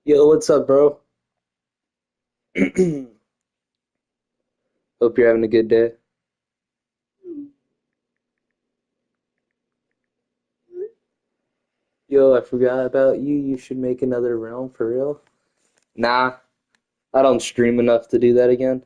Yo, what's up, bro? Hope you're having a good day. Yo, I forgot about you. You should make another realm for real. Nah, I don't stream enough to do that again.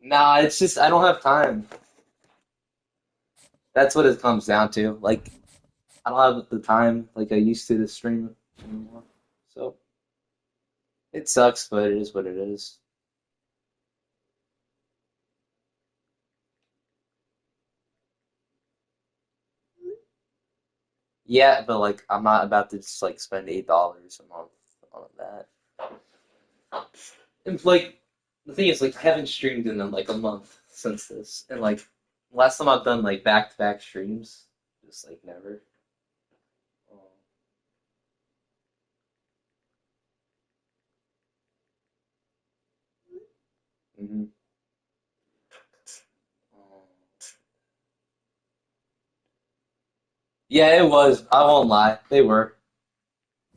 Nah, it's just I don't have time. That's what it comes down to. Like, I don't have the time like I used to stream anymore. So it sucks, but it is what it is. Yeah, but like I'm not about to just like spend $8 a month on that. And like the thing is, like I haven't streamed in like a month since this, and like last time I've done like back-to-back streams, just like never. Hmm. Yeah, it was. I won't lie, they were,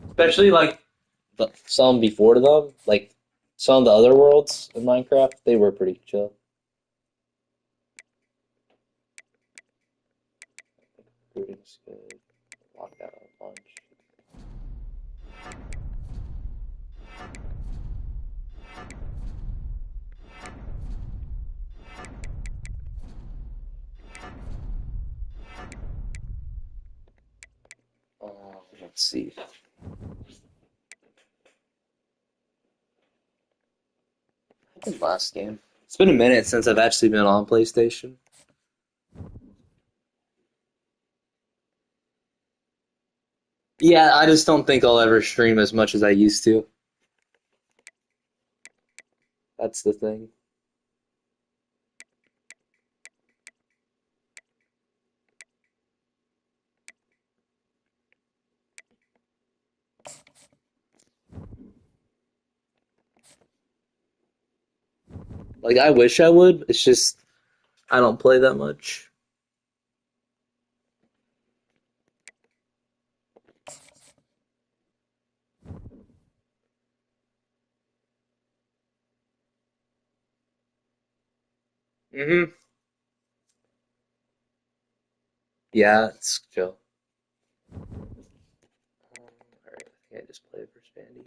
especially like some before them, like some of the other worlds in Minecraft. They were pretty chill. Recruiting's good. Lock out a bunch. Let's see. I think last game. It's been a minute since I've actually been on PlayStation. Yeah, I just don't think I'll ever stream as much as I used to. That's the thing. Like, I wish I would. It's just, I don't play that much. Hmm. Yeah, it's chill. Alright, I think I just played for Spandy.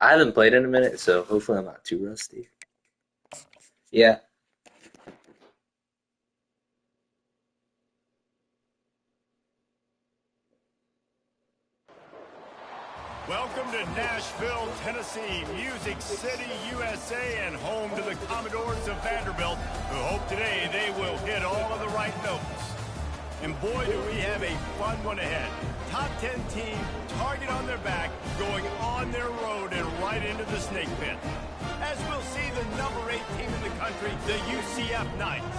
I haven't played in a minute, so hopefully I'm not too rusty. Yeah. Welcome to Nashville, Tennessee, Music City, USA, and home to the Commodores of Vanderbilt, who hope today they will hit all of the right notes. And boy, do we have a fun one ahead. Top 10 team, target on their back, going on their road and right into the snake pit. As we'll see the number 8 team in the country, the UCF Knights,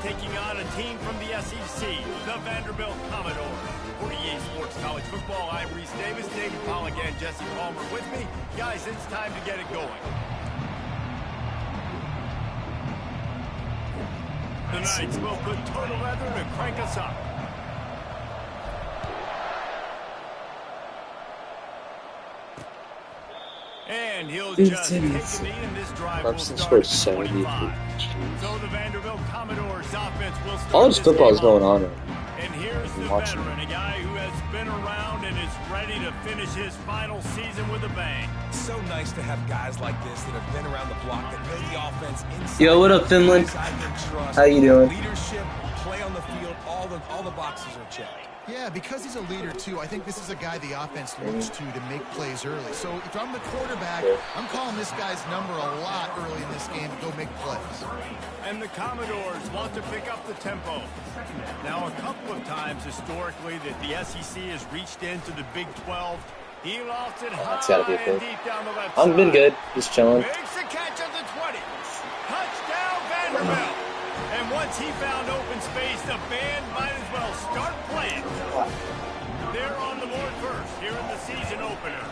taking on a team from the SEC, the Vanderbilt Commodores. For EA Sports College Football, I'm Reese Davis, David Pollock, and Jesse Palmer with me. Guys, it's time to get it going. The Knights will put total leather to crank us up. And he'll just take a knee, and this drive will Clemson start scored at the 73. 25. So the Vanderbilt Commodores offense will start College this football game is going off. on right now. And here's the I'm watching veteran, a guy who has been around and is ready to finish his final season with a bang. So nice to have guys like this that have been around the block that know the offense inside. Yo, what up, Finland? Trust, How you doing? leadership, play on the field, all the boxes are checked. Yeah, because he's a leader, too, I think this is a guy the offense looks to make plays early. So if I'm the quarterback, I'm calling this guy's number a lot early in this game to go make plays. And the Commodores want to pick up the tempo. Now, a couple of times historically that the SEC has reached into the Big 12. He lost it That's gotta be a high pick. and deep down the left I've been side. good. Just chilling. Makes the catch at the 20. Touchdown, Vanderbilt. And once he found open space, the band might as well start playing. They're on the board first here in the season opener.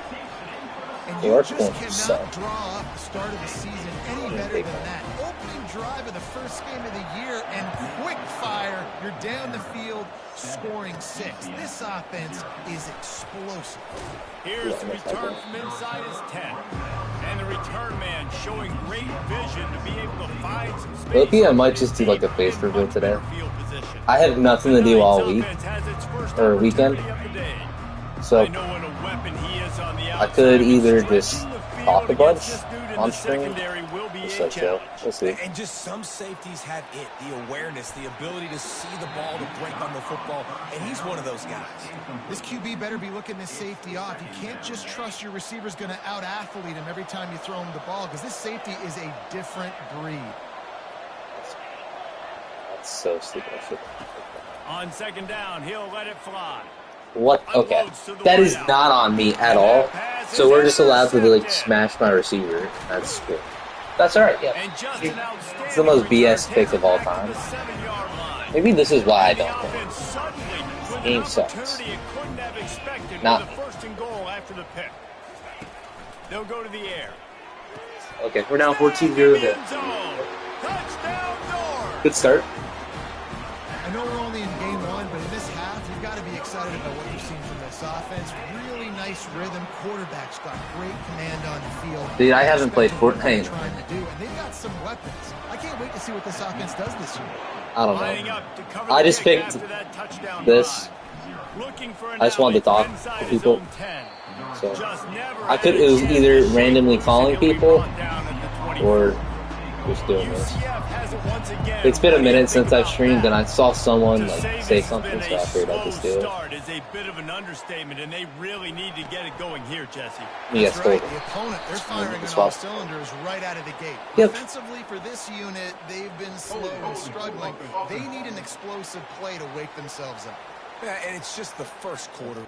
And you just cannot draw up the start of the season any better than that. Opening drive of the first game of the year and quick fire. You're down the field scoring 6. This offense is explosive. Here's the return from inside his 10. And the return man showing great vision to be able to find some space. Loki, I might just do like a face reveal today. I have nothing to do all week or weekend. So I could either just talk a bunch on stream or so chill. We'll see. And just some safeties have it, the awareness, the ability to see the ball, to break on the football, and he's one of those guys. This QB better be looking this safety off. You can't just trust your receiver's going to out-athlete him every time you throw him the ball, because this safety is a different breed. That's so stupid. On second down, he'll let it fly. What? Okay. That is not on me at all. So we're just allowed to like smash my receiver. That's cool. That's alright, yeah. It's the most BS pick of all time. Maybe this is why I don't win. This game sucks. Not me. They'll go to the air. Okay, we're now 14-0 there. Good start. I know we're only in game 1, but in this half, you've got to be excited about what you're seeing from this offense. Really nice rhythm. Quarterback's got great command on the field. Dude, I haven't played Fortnite. And they've got some weapons. I can't wait to see what this offense does this year. I don't know. I just picked this. I just wanted to talk to people. So I could. It was either randomly calling people or just doing this. It's been a minute since I've streamed, and I saw someone like say something, so I figured I'd just do it. Is a bit of an understatement, and they really need to get it going here, Jesse. That's right. The opponent, they're firing on all cylinders right out of the gate. Yep. Offensively, for this unit, they've been slow and struggling. They need an explosive play to wake themselves up. Yeah, and it's just the first quarter.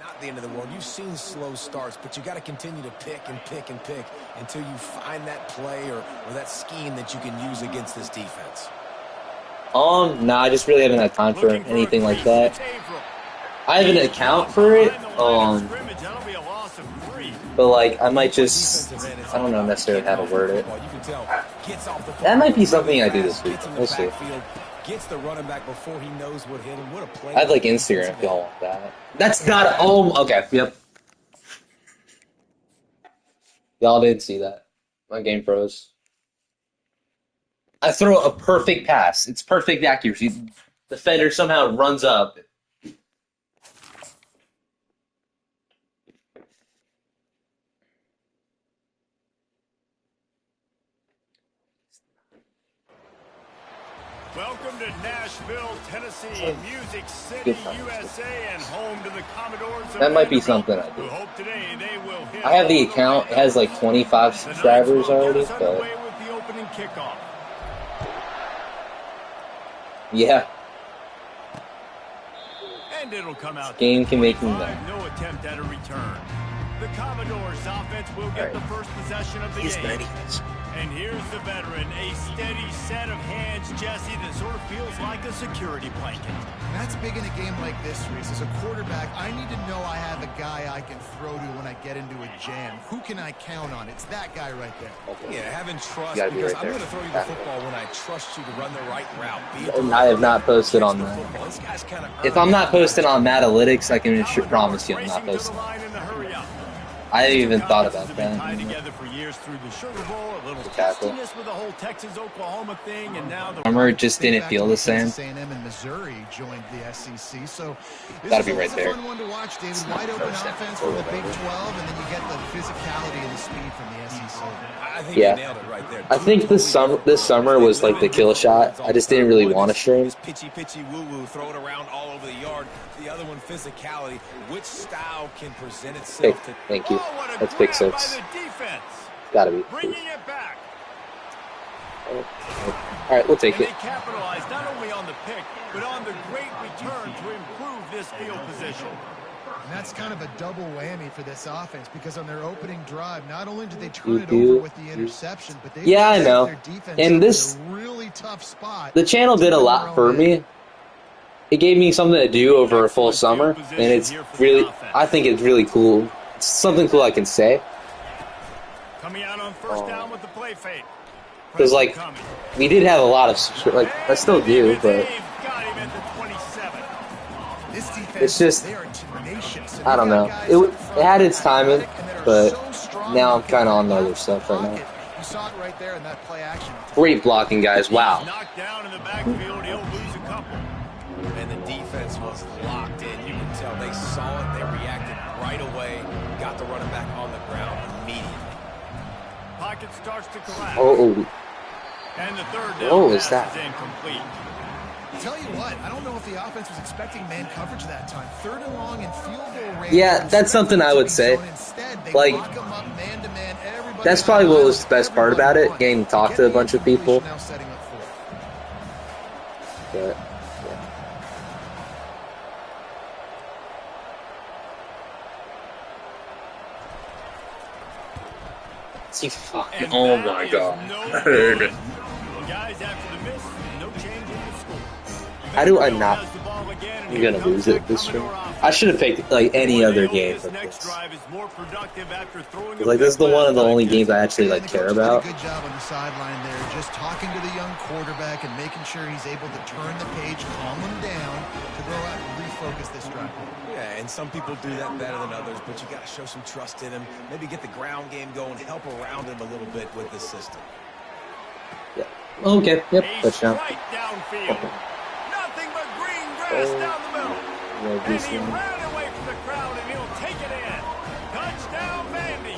Not the end of the world. You've seen slow starts, but you got to continue to pick and pick and pick until you find that play or that scheme that you can use against this defense. Nah, I just really haven't had time for anything like that. I have an account for it, but like I might just, I don't know necessarily how to word it. That might be something I do this week. We'll see. Gets the running back before he knows what hit him. What a play. I have like Instagram if y'all want that. That's not, okay, yep. Y'all did see that. My game froze. I throw a perfect pass. It's perfect accuracy. The defender somehow runs up. Welcome to Nashville, Tennessee, Music City, USA, and home to the Commodores. That might be something I do. I have the account. It has like 25 subscribers already, but yeah. And it'll come out. Game can make me mad. No attempt at a return. The Commodores offense will get the first possession of the game. And here's the veteran, a steady set of hands, Jesse, that sort of feels like a security blanket. That's big in a game like this, Reese. As a quarterback, I need to know I have a guy I can throw to when I get into a jam. Who can I count on? It's that guy right there. Yeah, having trust, because I'm going to throw you the football when I trust you to run the right route. And I have not posted on that. If I'm not posting on Madalytics, I can promise you I'm not posting. I haven't even thought about that. Tied together for years through the Sugar Bowl, a little tackle. testiness with the whole Texas-Oklahoma thing, and now the Remember, it just didn't feel the same. A&M and Missouri joined the SEC, so gotta be right there. It's a fun one to watch, David. Wide open offense from the Big 12, and then you get the physicality and the speed from the SEC. I think you nailed it right there. I think this summer was like the kill shot. I just didn't really want to stream. Pitchy woo-woo, throw it around all over the yard. The other one, physicality. Which style can present itself to... Thank you. That's pick 6. Gotta be. Bringing it back. All right, we'll take it. They capitalized not only on the pick, but on the great return to improve this field position. And that's kind of a double whammy for this offense because on their opening drive, not only did they turn it over with the interception, but they I know. Their defense And this in a really tough spot. The channel did a lot for me. It gave me something to do over a full summer, and it's really, I think it's really cool. It's something cool I can say. Coming out on first down with the play fake. Because, like, we did have a lot of, like, I still do, but it's just, I don't know. It had its timing, but now I'm kind of on the other stuff right now. Great blocking, guys. Wow. Knocked down in the backfield, he'll lose a couple. And the defense was locked in. You can tell they saw it. They reacted right away. Got the running back on the ground immediately. Pocket starts to collapse. Oh. And the third down is that? Is incomplete. Tell you what, I don't know if the offense was expecting man coverage that time. Third and long and field goal range. Yeah, that's something I would say. Like, that's probably what was the best part about it, getting to talk to a bunch of people. But, see, fucking, oh my god. Guys, after the miss, no change in the score. How do I not? You're gonna lose it this stream. I should have picked like any other game for this. Like, this is the one of the only games I actually like care about. Good job on the sideline there, just talking to the young quarterback and making sure he's able to turn the page, calm him down to go out and refocus this drive. Yeah, and some people do that better than others, but you got to show some trust in him. Maybe get the ground game going, help around him a little bit with this system. Yeah. Okay. Yep. Touchdown. Right downfield. Nothing but green grass down the middle. And he ran away from the crowd, and he'll take it in. Touchdown, Vandy.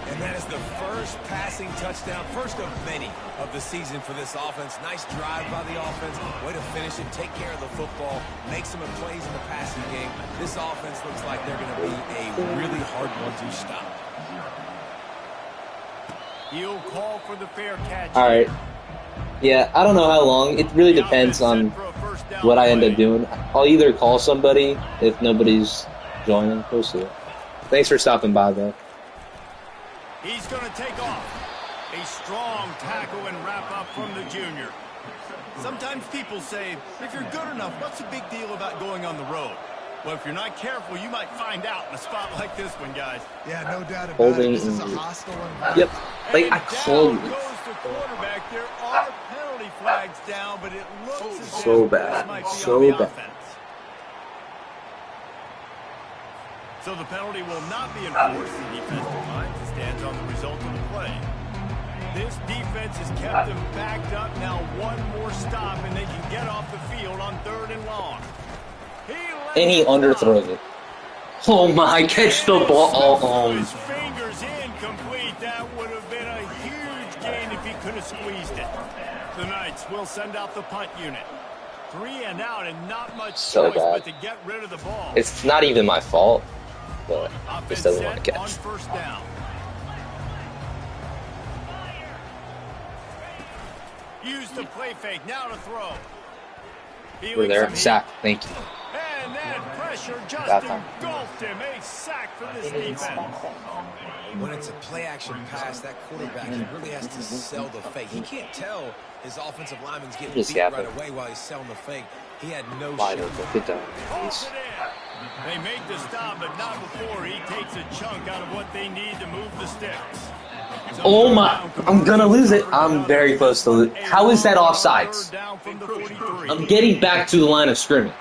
And that is the first passing touchdown, first of many of the season for this offense. Nice drive by the offense. Way to finish it, take care of the football, make some plays in the passing game. This offense looks like they're going to be a really hard one to stop. He'll call for the fair catch. All right. Yeah, I don't know how long. It really depends on what I end up doing. I'll either call somebody if nobody's joining. We'll see. Thanks for stopping by, though. He's going to take off. A strong tackle and wrap up from the junior. Sometimes people say, if you're good enough, what's the big deal about going on the road? Well, if you're not careful, you might find out in a spot like this one, guys. Yeah, no doubt about it. This is a hostile environment. Yep. Like, I called you. Goes the quarterback. There are penalty flags down, but it looks as so if bad. this might be So on the bad. offense. So the penalty will not be enforced. The defense declines and stands on the result of the play. This defense has kept them backed up. Now one more stop, and they can get off the field on third and long. And he underthrows it. Oh my, catch the ball. His fingers incomplete. That would have been a huge gain if he could have squeezed it. The Knights will send out the punt unit. 3 and out and not much choice but to get rid of the ball. It's not even my fault, but just doesn't want to on catch. first down. Use the play fake. Now to throw. We're there. Sack. Thank you. And that pressure just engulfed him. A sack for this defense. When it's a play-action pass, that quarterback, he really has to sell the fake. He can't tell his offensive lineman's getting beat right away while he's selling the fake. He had no shot. Get down. They make the stop, but not before he takes a chunk out of what they need to move the sticks. Oh my, I'm gonna lose it. I'm very close to lose. How is that offsides? I'm getting back to the line of scrimmage.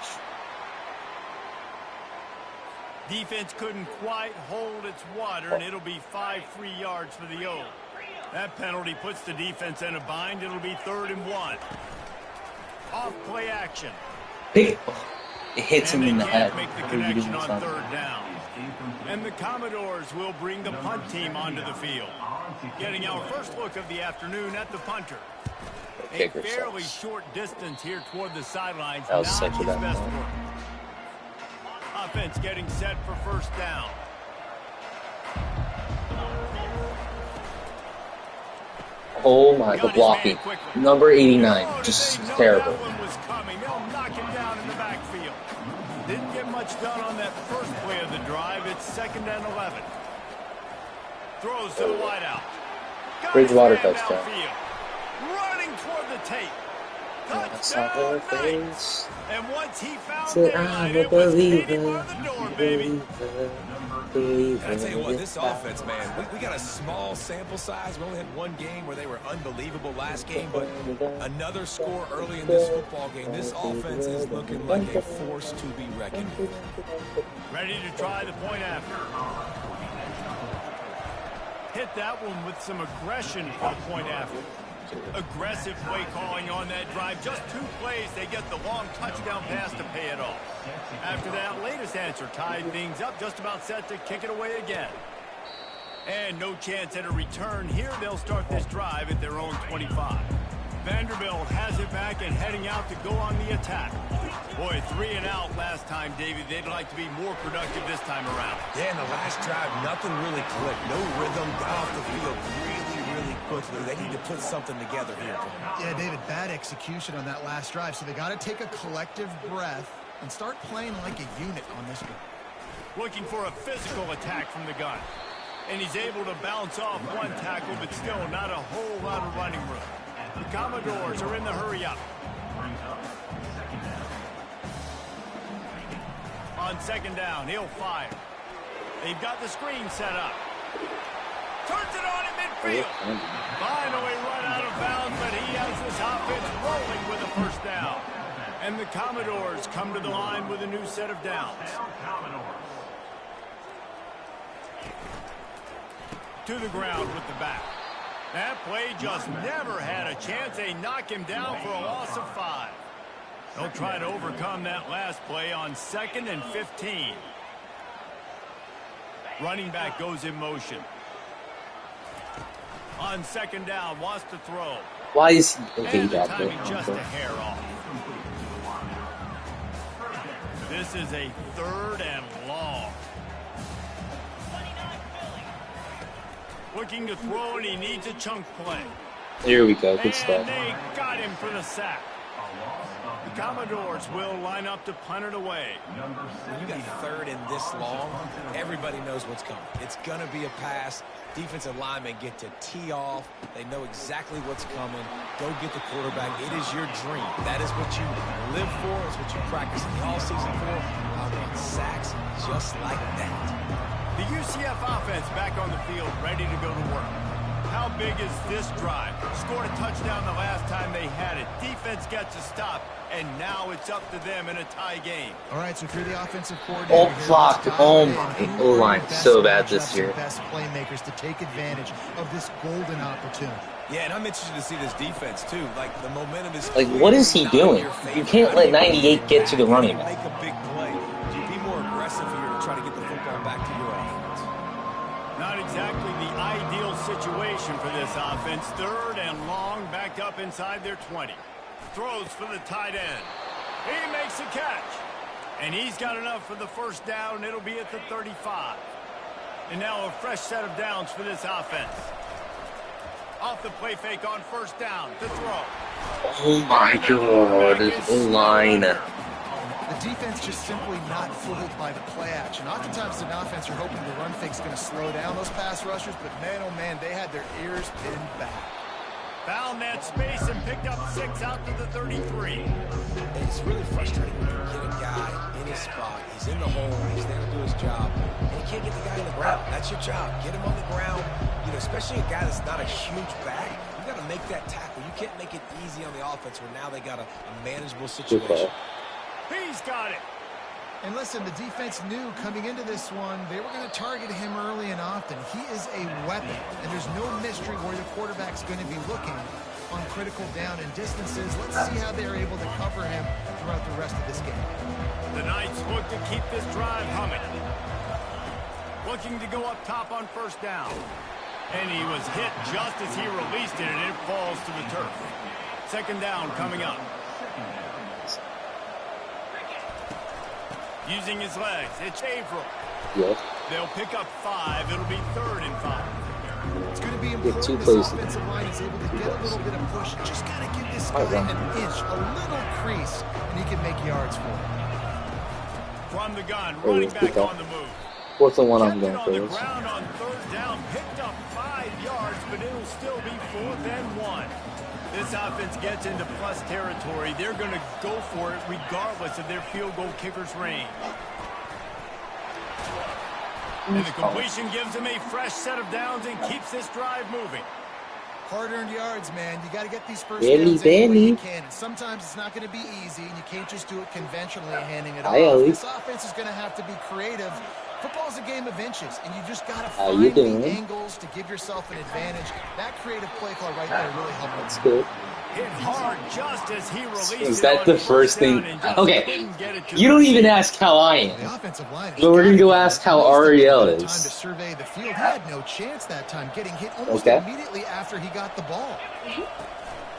Defense couldn't quite hold its water, and it'll be 5 free yards for the O. That penalty puts the defense in a bind. It'll be 3rd and 1. Off play action. It hits him in the head. Make the connection on 3rd down. And the Commodores will bring the punt team onto the field. Getting our first look of the afternoon at the punter. A fairly short distance here toward the sidelines. That was such a bad best work. Offense getting set for first down. Oh my, the blocking. Number 89, just terrible. They'll knock him down in the backfield. Didn't get much done on that first play of the drive. It's 2nd and 11. Throws to the wideout. Bridgewater touchdown. Running toward the tape. Touchdown, nice. And once he found so daylight, it was heading for the door, baby. I tell you what, this offense, man, we got a small sample size. We only had one game where they were unbelievable last game, but another score early in this football game. This offense is looking like a force to be reckoned with. Ready to try the point after. Hit that one with some aggression for the point after. Aggressive play calling on that drive. Just 2 plays, they get the long touchdown pass to pay it off. After that latest answer tied things up, just about set to kick it away again. And no chance at a return here. They'll start this drive at their own 25. Vanderbilt has it back and heading out to go on the attack. Boy, 3 and out last time, David. They'd like to be more productive this time around. Yeah, in the last drive, nothing really clicked. No rhythm, got off the field really quickly. They need to put something together here. Yeah, David, bad execution on that last drive. So they got to take a collective breath and start playing like a unit on this one. Looking for a physical attack from the gun. And he's able to bounce off one tackle, but still not a whole lot of running room. The Commodores are in the hurry-up. On 2nd down, he'll fire. They've got the screen set up. Turns it on in midfield. Finally run out of bounds, but he has this offense rolling with a 1st down. And the Commodores come to the line with a new set of downs. To the ground with the back. That play just never had a chance. They knock him down for a loss of 5. They'll try to overcome that last play on 2nd and 15. Running back goes in motion. On 2nd down, wants to throw. Why is he and the timing just a hair off. This is a 3rd and long. Looking to throw, and he needs a chunk play. Here we go. Good stuff. And they got him for the sack. The Commodores will line up to punt it away. When you got 3rd and this long, everybody knows what's coming. It's going to be a pass. Defensive linemen get to tee off. They know exactly what's coming. Go get the quarterback. It is your dream. That is what you live for. It's what you practice in the offseason for. I want sacks just like that. The UCF offense back on the field, ready to go to work. How big is this drive? Scored a touchdown the last time they had it. Defense gets a stop, and now it's up to them in a tie game. All right, so if you're the offensive coordinator, blocked. Oh my, O-line so bad this year. Best playmakers to take advantage of this golden opportunity. Yeah, and I'm interested to see this defense too. Like the momentum is like, what is he doing? You can't let 98 get to the running back. Make a big play. You be more aggressive here to try to get the football back to your offense. Not exactly the ideal situation for this offense. 3rd and long, backed up inside their 20. Throws for the tight end. He makes a catch. And he's got enough for the 1st down. It'll be at the 35. And now a fresh set of downs for this offense. Off the play fake on 1st down to throw. Oh my God, this O-line. The defense just simply not fooled by the play action. Oftentimes, an offense, you're hoping the run fake's going to slow down those pass rushers, but man, oh man, they had their ears pinned back. Found that space and picked up 6 out to the 33. It's really frustrating when you get a guy in his spot. He's in the hole. He's there to do his job. And you can't get the guy on the ground. That's your job. Get him on the ground. You know, especially a guy that's not a huge back. You got to make that tackle. You can't make it easy on the offense where now they got a manageable situation. He's got it. And listen, the defense knew coming into this one, they were going to target him early and often. He is a weapon, and there's no mystery where the quarterback's going to be looking on critical down and distances. Let's see how they're able to cover him throughout the rest of this game. The Knights look to keep this drive humming. Looking to go up top on 1st down. And he was hit just as he released it, and it falls to the turf. 2nd down coming up. Using his legs, it's Averill. Yes. They'll pick up 5. It'll be 3rd and 5. It's going to be the get 2 important plays. this offensive line is able to get a little bit of push. Just got to give this guy an inch, a little crease, and he can make yards for it. From the gun, running back on the move. 4th and 1, I'm going on for the this. ground on 3rd down, picked up 5 yards, but it'll still be 4th and 1. This offense gets into plus territory. They're going to go for it regardless of their field goal kicker's range. And the completion gives them a fresh set of downs and keeps this drive moving. Hard-earned yards, man. You got to get these first downs any way you can. And sometimes it's not going to be easy, and you can't just do it conventionally handing it off. This offense is going to have to be creative. Football's a game of inches, and you just got to find the angles to give yourself an advantage. That creative play call right there really helped. That's good. Hit hard just as he released Is that the first thing? Okay, you don't even ask how I am. But we're going to go ask how Ariel is. Time to survey the field. He had no chance that time, getting hit almost immediately after he got the ball.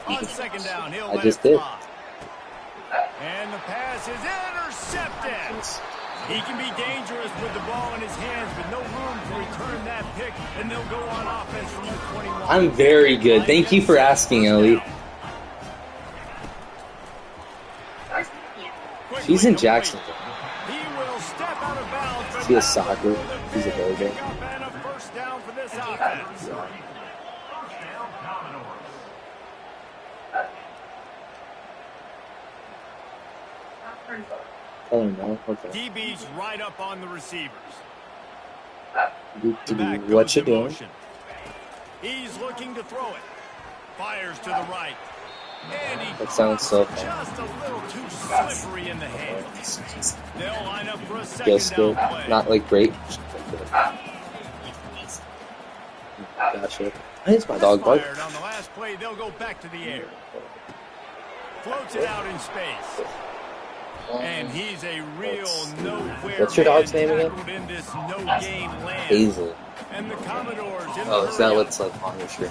On 2nd down, he'll I just did. And the pass is intercepted. He can be dangerous with the ball in his hands, but no room to return that pick, and they'll go on offense from the 21. I'm very good. Thank you for asking, Ellie. He's in Jacksonville. He will step out of bounds. Is he a soccer? He's a burger. And a 1st down for this offense. Oh no, okay. DB's right up on the receivers. What you doing? He's looking to throw it. Fires to the right. And he That sounds so fun. just a little too slippery in the hands. They'll line up for a 2nd Good. down play. Not like great. Gotcha. It's my dog bark. On the last play, they'll go back to the air. Floats it out in space. And he's a real nowhere. What's your dog's name again? In this no-game land. Hazel. And the Commodores in Oh, is that what's like on your screen?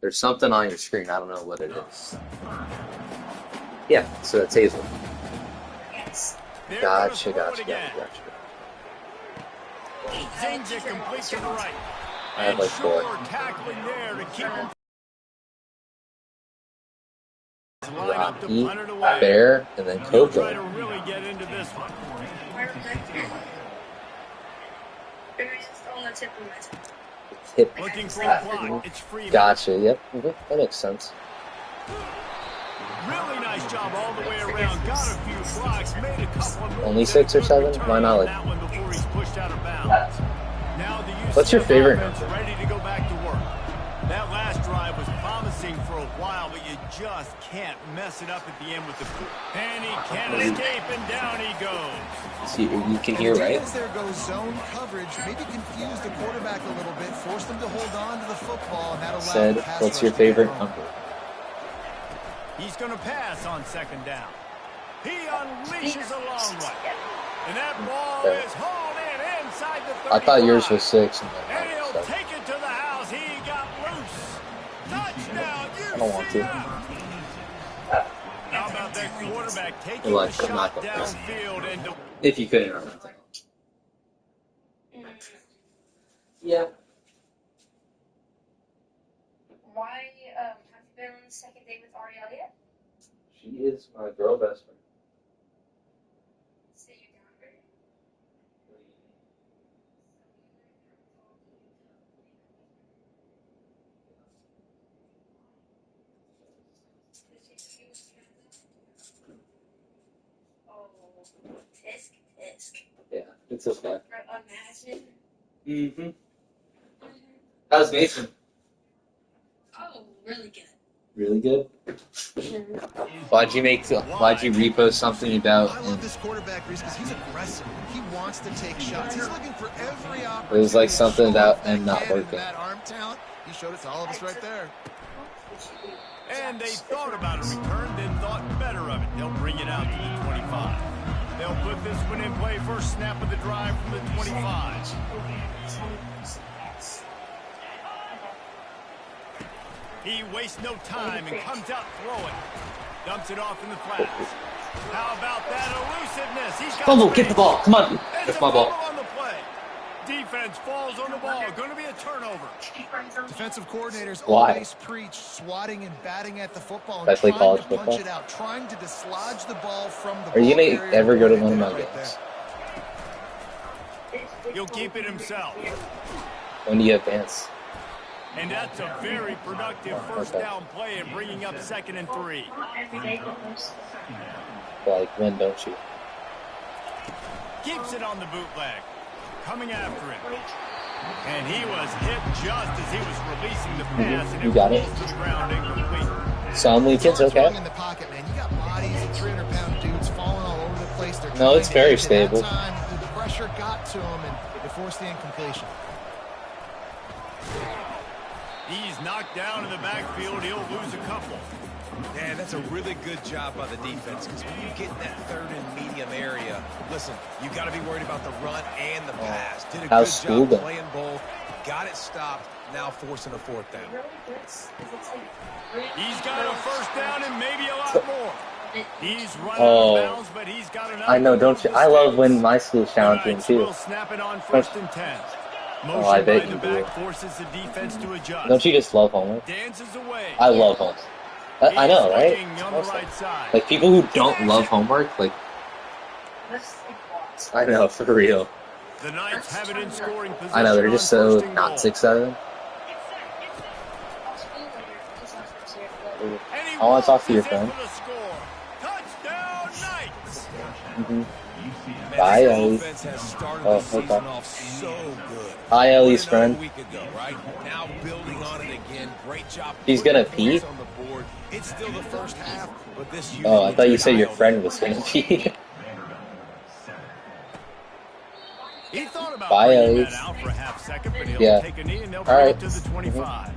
There's something on your screen. I don't know what it is. Yeah, so it's Hazel. Gotcha. Zings it complete to the right. I have like 4. Tackling there to keep him. Rocky, Bear, and then Coco. Try to really get into this one. Looking for a block. It's free. Gotcha. Yep. That makes sense. Really nice job all the way around. Got a few blocks. Made a couple of Only 6 or 7? Why not like? that one before he's pushed out of bounds. Now the What's your favorite offense number? ready to go back to work. That last drive was promising for a while, but you just can't mess it up at the end with the foot. And he can't escape, and down he goes. See, you can hear, right? As there goes zone coverage, maybe confuse the quarterback a little bit, force them to hold on to the football, and that allowed the pass What's rush your to favorite get number? He's going to pass on 2nd down. He unleashes a long one. And that ball is hauled in inside the 35. I thought yours was 6. And he'll take it to the house. He got loose. Touchdown, I don't want to. How about that quarterback taking Like, the I'm not shot gonna downfield and If you couldn't remember. Yeah. Why have you been on the 2nd date with Ariel yet? She is my girl best friend. Say you down for it. Oh, tisk. Yeah, it's okay. Imagine. Mm-hmm. How's Mason? Oh, really good. Really good? Why'd you repost something about I love this quarterback, Reese, because he's aggressive. He wants to take shots. He's looking for every opportunity. It was like something about him not working. That arm talent, he showed it to all of us right there. And they thought about a return, then thought better of it. They'll bring it out to the 25. They'll put this one in play first snap of the drive from the 25. He wastes no time and comes out throwing. Dumps it off in the flats. How about that elusiveness? He's got Fumble, get the ball. Come on. It's That's my ball. on the play. Defense falls on the ball. Going to be a turnover. Defensive coordinators Why? always preach swatting and batting at the football and Especially trying college to punch football. it out, trying to dislodge the ball from the Are ball you gonna carrier. ever go to one of Right my there. games? He'll keep it himself. When do you advance? And that's a very productive first down play and bringing up 2nd and 3. Like, when don't you? Keeps it on the bootleg. Coming after him. And he was hit just as he was releasing the pass. And You got it. falls to the ground incomplete. Some weekends, It's hard okay. in the pocket, man. You got bodies and 300-pound dudes falling all over the place. They're No, it's trying to very hit you. That stable. time, the pressure got to him, and it forced the incompletion. He's knocked down in the backfield. He'll lose a couple. Yeah, that's a really good job by the defense, because when you get in that 3rd and medium area, listen, you got to be worried about the run and the pass. Did a How's good school job going? playing both. Got it stopped. Now forcing a 4th down. He's got a first down and maybe a lot more. He's running Oh. out of bounds, but he's got enough. I know, don't you? I love when my school's challenging Knights too. will snap it on 1st and 10. Motion Oh, I bet by you the do. back forces the defense to adjust. Don't you just love homework? Dances away. I love homework. I know, He's right? looking on the right side. Like, people who don't love homework, like, I know, for real. The Knights have it in scoring position. I know, they're just on so 1st and not goal. 6'7". And he I want to talk to your walks in friend. for the score. Touchdown, Knights. Mm-hmm. Man, Bye, this Ellie. offense has started Oh, the season okay. off so good. Hi, Ellie's 1-0 friend. a week ago, right? Now building on it again. Great job. He's putting gonna pee? points on the board. It's still the first half, but this Oh, I unit thought you is said your dialed friend in. was gonna pee. He thought about Bye, bringing Ellie. that out for a half second, but he'll Yeah. take a knee and they'll All bring right. it to the 25.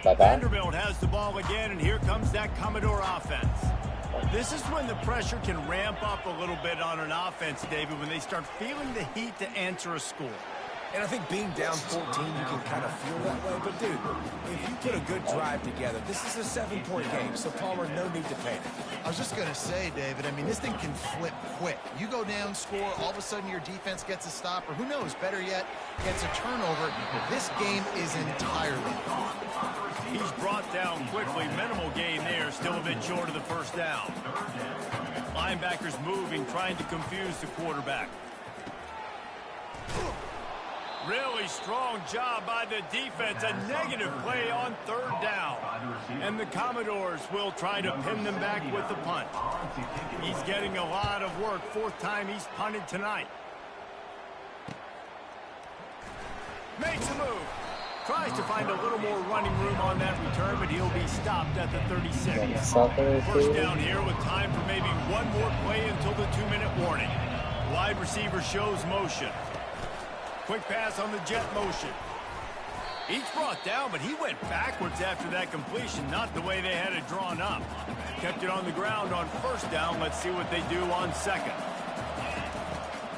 Bye-bye. Vanderbilt has the ball again, and here comes that Commodore offense. This is when the pressure can ramp up a little bit on an offense, David, when they start feeling the heat to answer a score. And I think being down 14, you can kind of feel that way. But, dude, if you put a good drive together, this is a 7-point game, so Palmer, no need to panic. I was just going to say, David, I mean, this thing can flip quick. You go down, score, all of a sudden your defense gets a stop, or who knows, better yet, gets a turnover. This game is entirely gone. He's brought down quickly. Minimal gain there, still a bit short of the first down. Linebackers moving, trying to confuse the quarterback. Really strong job by the defense. A negative play on 3rd down. And the Commodores will try to pin them back with the punt. He's getting a lot of work. 4th time he's punted tonight. Makes a move. Tries to find a little more running room on that return, but he'll be stopped at the 36. First down here with time for maybe one more play until the 2-minute warning. Wide receiver shows motion. Quick pass on the jet motion. He's brought down, but he went backwards after that completion, not the way they had it drawn up. Kept it on the ground on 1st down. Let's see what they do on 2nd.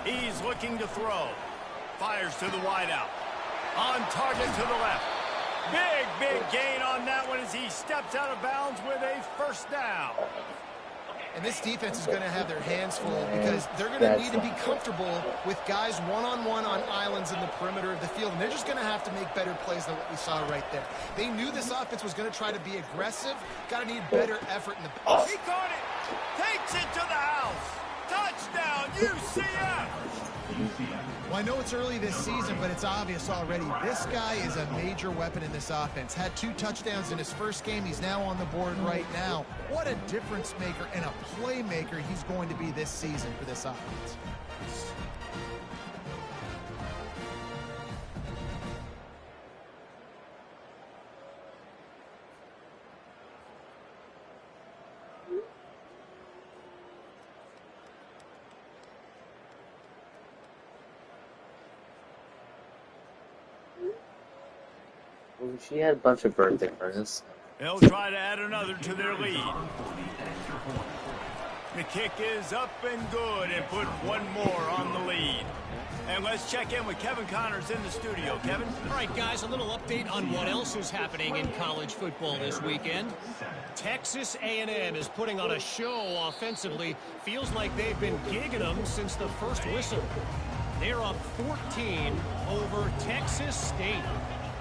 He's looking to throw. Fires to the wideout. On target to the left. Big gain on that one as he steps out of bounds with a 1st down. And this defense is going to have their hands full because they're going to need to be comfortable with guys one-on-one on islands in the perimeter of the field. And they're just going to have to make better plays than what we saw right there. They knew this offense was going to try to be aggressive. Got to need better effort in the pass. He caught it. Takes it to the house. Touchdown, UCF. Well, I know it's early this season, but it's obvious already. This guy is a major weapon in this offense. Had 2 touchdowns in his first game. He's now on the board right now. What a difference maker and a playmaker he's going to be this season for this offense. She had a bunch of birthday parties. They'll try to add another to their lead. The kick is up and good and put one more on the lead. And let's check in with Kevin Connors in the studio. Kevin? All right, guys, a little update on what else is happening in college football this weekend. Texas A&M is putting on a show offensively. Feels like they've been gigging them since the first whistle. They're up 14 over Texas State.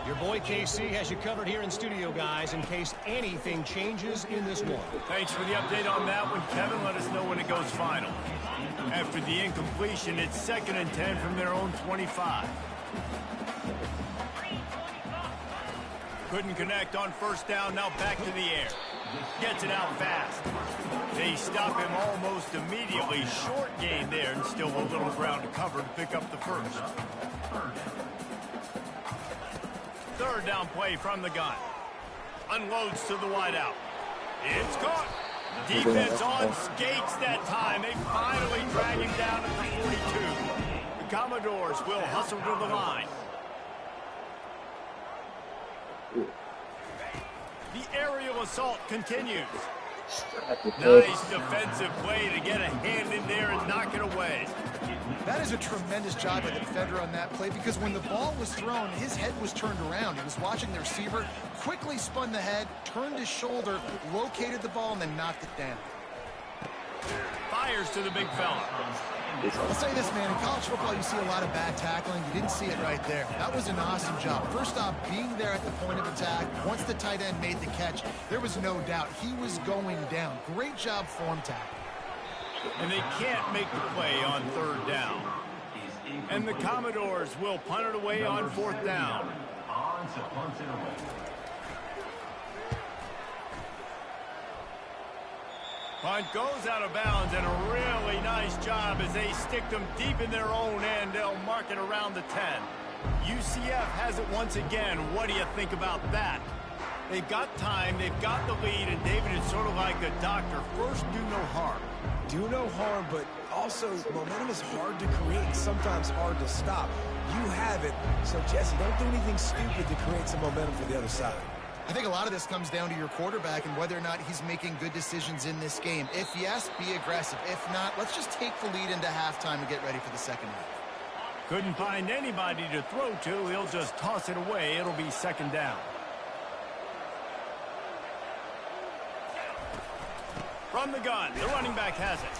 Your boy KC has you covered here in studio, guys, in case anything changes in this one. Thanks for the update on that one, Kevin. Let us know when it goes final. After the incompletion, it's 2nd and 10 from their own 25. Couldn't connect on 1st down, now back to the air. Gets it out fast. They stop him almost immediately. Short gain there, and still a little ground to cover to pick up the first. 3rd down play from the gun. Unloads to the wideout. It's caught. Defense on skates that time. They finally drag him down at the 42. The Commodores will hustle to the line. The aerial assault continues. Nice defensive play to get a hand in there and knock it away. That is a tremendous job by the defender on that play, because when the ball was thrown, his head was turned around. He was watching the receiver, quickly spun the head, turned his shoulder, located the ball, and then knocked it down. Fires to the big fella. I'll say this, man. In college football, you see a lot of bad tackling. You didn't see it right there. That was an awesome job. First off, being there at the point of attack. Once the tight end made the catch, there was no doubt he was going down. Great job form tackle. And they can't make the play on 3rd down. And the Commodores will punt it away on 4th down. Punt goes out of bounds, and a really nice job as they stick them deep in their own end. They'll mark it around the 10. UCF has it once again. What do you think about that? They've got time, they've got the lead, and David is sort of like a doctor. First, do no harm. Do no harm, but also momentum is hard to create and sometimes hard to stop. You have it, so Jesse, don't do anything stupid to create some momentum for the other side. I think a lot of this comes down to your quarterback and whether or not he's making good decisions in this game. If yes, be aggressive. If not, let's just take the lead into halftime and get ready for the second half. Couldn't find anybody to throw to. He'll just toss it away. It'll be 2nd down. From the gun, the running back has it.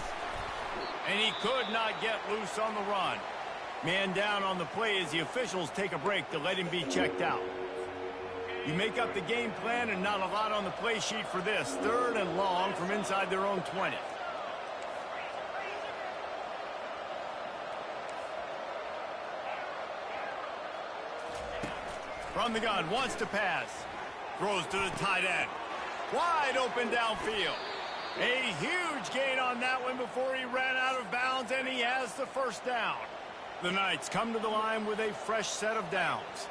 And he could not get loose on the run. Man down on the play as the officials take a break to let him be checked out. You make up the game plan, and not a lot on the play sheet for this. 3rd and long from inside their own 20. From the gun, wants to pass. Throws to the tight end. Wide open downfield. A huge gain on that one before he ran out of bounds, and he has the 1st down. The Knights come to the line with a fresh set of downs.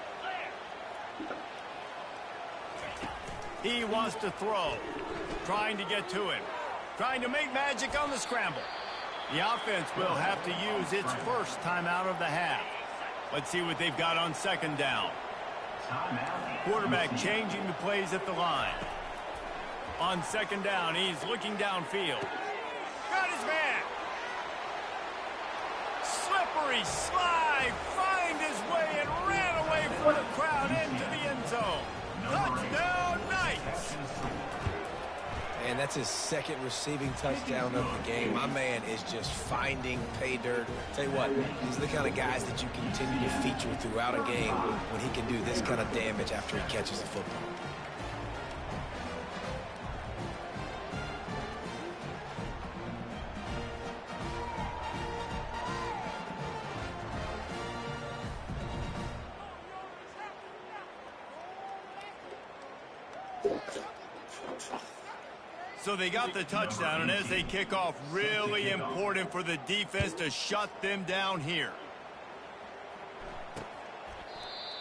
He wants to throw. Trying to get to him. Trying to make magic on the scramble. The offense will have to use its first timeout of the half. Let's see what they've got on 2nd down. Quarterback changing the plays at the line. On 2nd down, he's looking downfield. Got his man. Slippery slide. Find his way and ran away from the crowd into the end zone. Touchdown, Knights. And that's his 2nd receiving touchdown of the game. My man is just finding pay dirt. Tell you what, these are the kind of guys that you continue to feature throughout a game when he can do this kind of damage after he catches the football. So they got the touchdown, and as they kick off, really important for the defense to shut them down here.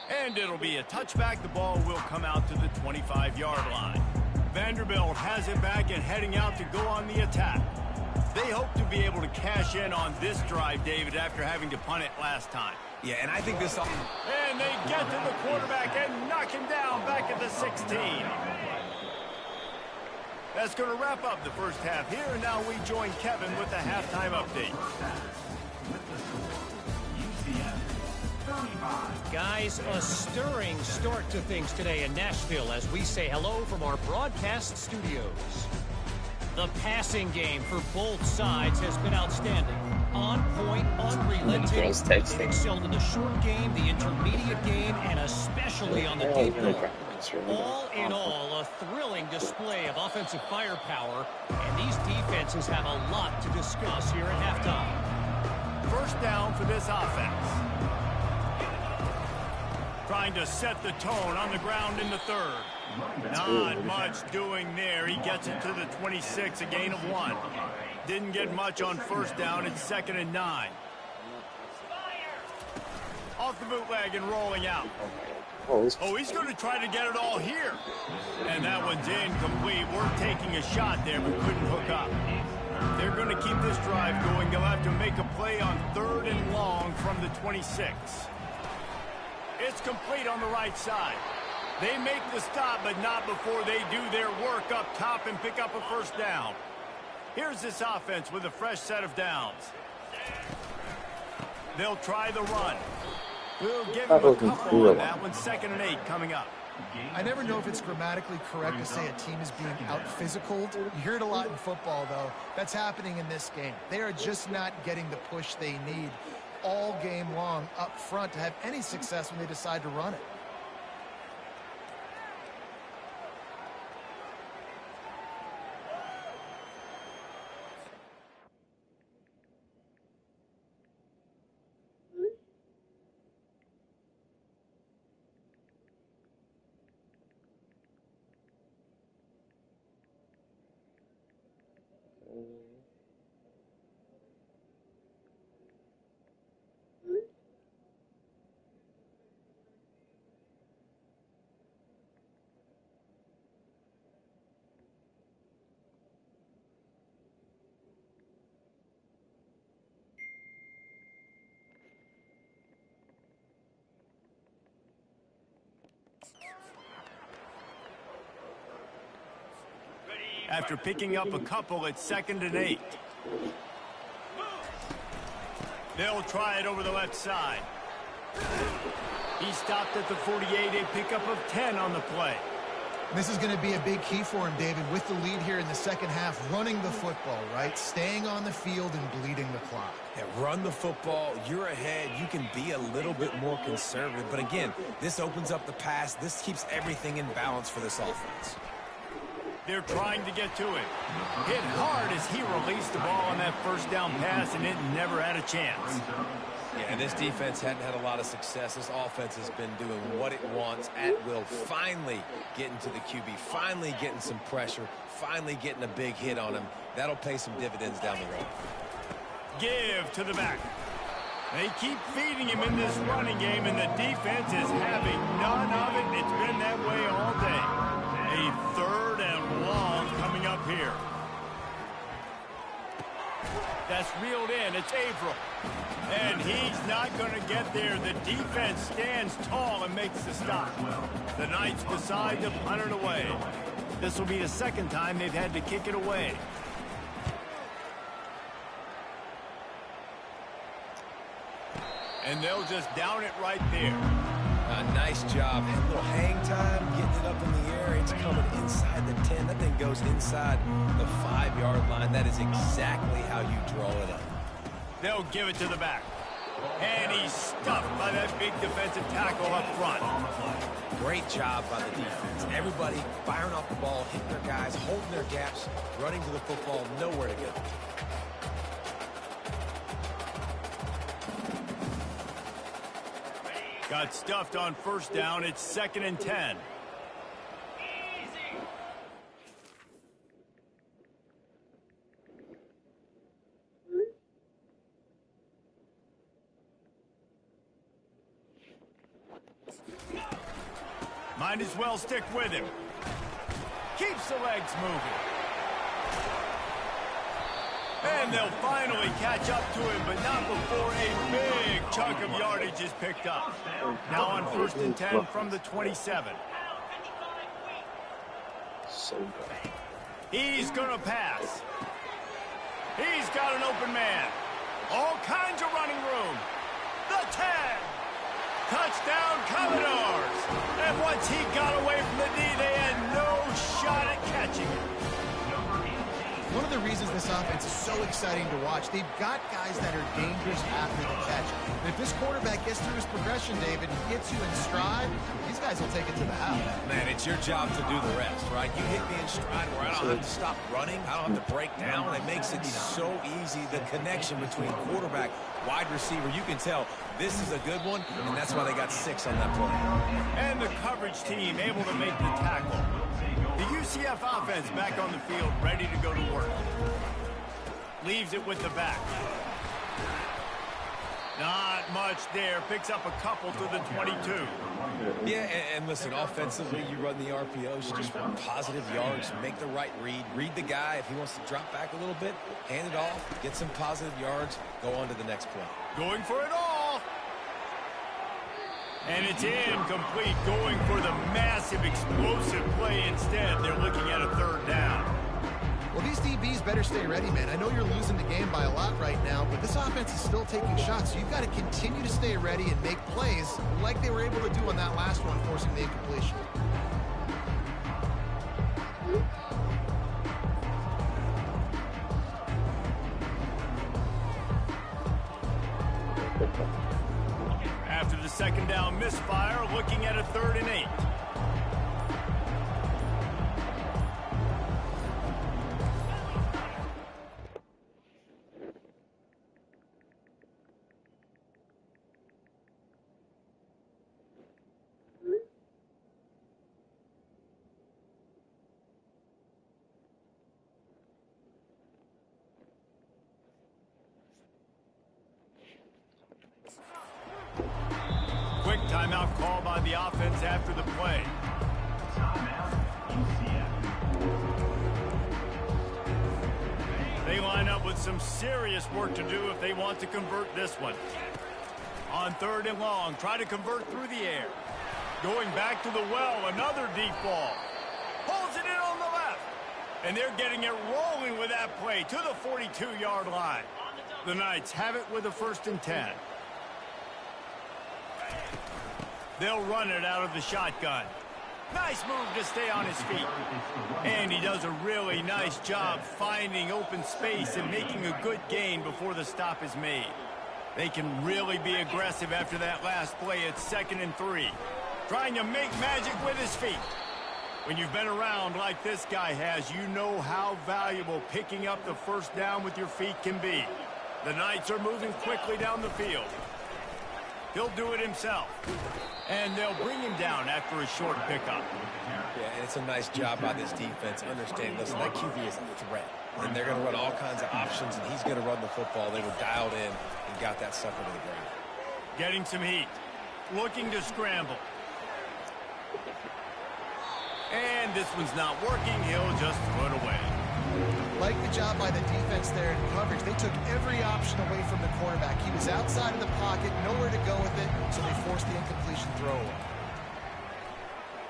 And it'll be a touchback. The ball will come out to the 25-yard line. Vanderbilt has it back and heading out to go on the attack. They hope to be able to cash in on this drive, David, after having to punt it last time. Yeah, and I think this... And they get to the quarterback and knock him down back at the 16. That's going to wrap up the first half here, and now we join Kevin with the halftime update. Guys, a stirring start to things today in Nashville as we say hello from our broadcast studios. The passing game for both sides has been outstanding. On point, unrelenting. They've excelled in the short game, the intermediate game, and especially on the deep ball. All in all, a thrilling display of offensive firepower, and these defenses have a lot to discuss here at halftime. First down for this offense. Trying to set the tone on the ground in the third. Not much doing there. He gets it to the 26, a gain of 1. Didn't get much on first down. It's 2nd and 9. Off the bootleg and rolling out. Oh, he's going to try to get it all here. And that one's incomplete. We're taking a shot there, but couldn't hook up. They're going to keep this drive going. They'll have to make a play on 3rd and long from the 26. It's complete on the right side. They make the stop, but not before they do their work up top and pick up a first down. Here's this offense with a fresh set of downs. They'll try the run. We'll give him a couple on that one. 2nd and 8 coming up. I never know if it's grammatically correct to say a team is being out-physicaled. You hear it a lot in football, though. That's happening in this game. They are just not getting the push they need all game long up front to have any success when they decide to run it. After picking up a couple, it's 2nd and 8. They'll try it over the left side. He stopped at the 48, a pickup of 10 on the play. This is going to be a big key for him, David, with the lead here in the second half, running the football, right? Staying on the field and bleeding the clock. Yeah, run the football. You're ahead. You can be a little bit more conservative. But again, this opens up the pass. This keeps everything in balance for this offense. They're trying to get to it. Hit hard as he released the ball on that first down pass, and it never had a chance. Yeah, this defense hadn't had a lot of success. This offense has been doing what it wants at will. Finally getting to the QB, finally getting some pressure, finally getting a big hit on him. That'll pay some dividends down the road. Give to the back. They keep feeding him in this running game, and the defense is having none of it. It's been that way all day. A 3rd and long coming up here. That's reeled in. It's Averill. And he's not going to get there. The defense stands tall and makes the stop. The Knights decide to punt it away. This will be the 2nd time they've had to kick it away. And they'll just down it right there. Nice job. A little hang time, getting it up in the air. It's coming inside the 10. That thing goes inside the 5-yard line. That is exactly how you draw it up. They'll give it to the back. And he's stuffed by that big defensive tackle up front. Great job by the defense. Everybody firing off the ball, hitting their guys, holding their gaps, running to the football, nowhere to go. Got stuffed on first down. It's 2nd and 10. Might as well stick with him. Keeps the legs moving. And they'll finally catch up to him, but not before a big chunk of yardage is picked up. Now on 1st and 10 from the 27. So good. He's going to pass. He's got an open man. All kinds of running room. The 10. Touchdown, Commodores. And once he got away from the D, they had no shot at catching him. one of the reasons this offense is so exciting to watch, they've got guys that are dangerous after the catch. And if this quarterback gets through his progression, David, and gets you in stride, these guys will take it to the house. Man, it's your job to do the rest, right? You hit me in stride where I don't have to stop running. I don't have to break down. It makes it so easy, the connection between quarterback, wide receiver. You can tell this is a good one, and that's why they got 6 on that play. And the coverage team able to make the tackle. The UCF offense back on the field, ready to go to work. Leaves it with the back. Not much there. Picks up a couple to the 22. Yeah, and listen, offensively, you run the RPOs, you just want positive yards, make the right read the guy. If he wants to drop back a little bit, hand it off, get some positive yards, go on to the next play. Going for it all. And it's incomplete, going for the massive explosive play instead. They're looking at a 3rd down. Well, these DBs better stay ready, man. I know you're losing the game by a lot right now, but this offense is still taking shots, so you've got to continue to stay ready and make plays like they were able to do on that last one, forcing the incompletion. After the 2nd down misfire, looking at a 3rd and 8. Quick timeout call by the offense after the play. They line up with some serious work to do if they want to convert this one. On 3rd and long, try to convert through the air. Going back to the well, another deep ball. Pulls it in on the left. And they're getting it rolling with that play to the 42-yard line. The Knights have it with a 1st and 10. They'll run it out of the shotgun. Nice move to stay on his feet. And he does a really nice job finding open space and making a good gain before the stop is made. They can really be aggressive after that last play. It's 2nd and 3. Trying to make magic with his feet. When you've been around like this guy has, you know how valuable picking up the 1st down with your feet can be. The Knights are moving quickly down the field. He'll do it himself. And they'll bring him down after a short pickup. Yeah, and it's a nice job by this defense. Understand, listen, that QB is a threat. And they're going to run all kinds of options, and he's going to run the football. They were dialed in and got that sucker to the ground. Getting some heat. Looking to scramble. And this one's not working. He'll just throw it away. Like the job by the defense there in coverage. They took every option away from the quarterback. He was outside of the pocket, nowhere to go with it, so they forced the incompletion throw away.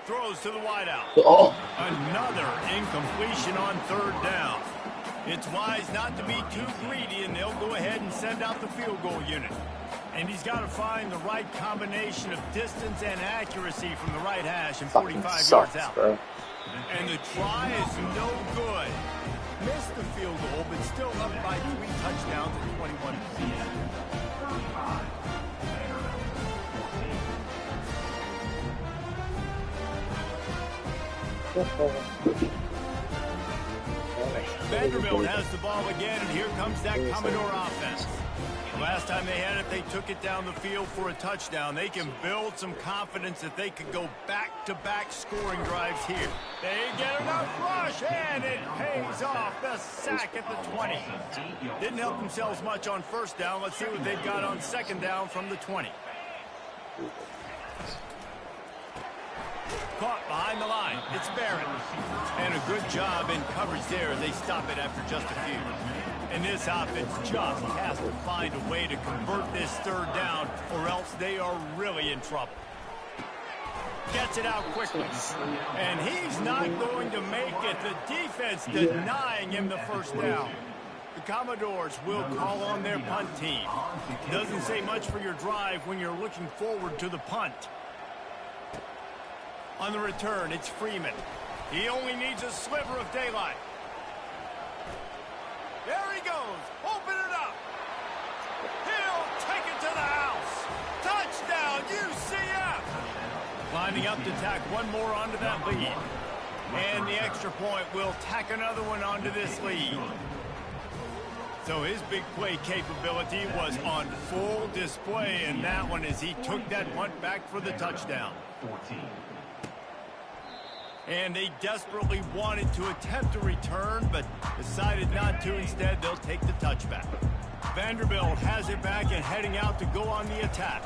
Throws to the wideout. Oh. Another incompletion on 3rd down. It's wise not to be too greedy, and they'll go ahead and send out the field goal unit. And he's got to find the right combination of distance and accuracy from the right hash and 45 yards out. Bro. And the try is no good. Missed the field goal, but still up by 3 touchdowns at 21. Vanderbilt has the ball again, and here comes that Commodore offense. The last time they had it, they took it down the field for a touchdown. They can build some confidence that they could go back-to-back scoring drives here. They get enough rush, and it pays off. The sack at the 20. Didn't help themselves much on 1st down. Let's see what they've got on 2nd down from the 20. Caught behind the line. It's Barrett. And a good job in coverage there. They stop it after just a few. And this offense just has to find a way to convert this 3rd down, or else they are really in trouble. Gets it out quickly. And he's not going to make it. The defense denying him the 1st down. The Commodores will call on their punt team. Doesn't say much for your drive when you're looking forward to the punt. On the return, it's Freeman. He only needs a sliver of daylight. There he goes. Open it up. He'll take it to the house. Touchdown, UCF. Lining up to tack one more onto that lead. And the extra point will tack another one onto this lead. So his big play capability was on full display in that one as he took that punt back for the touchdown. And they desperately wanted to attempt a return, but decided not to. Instead, they'll take the touchback. Vanderbilt has it back and heading out to go on the attack.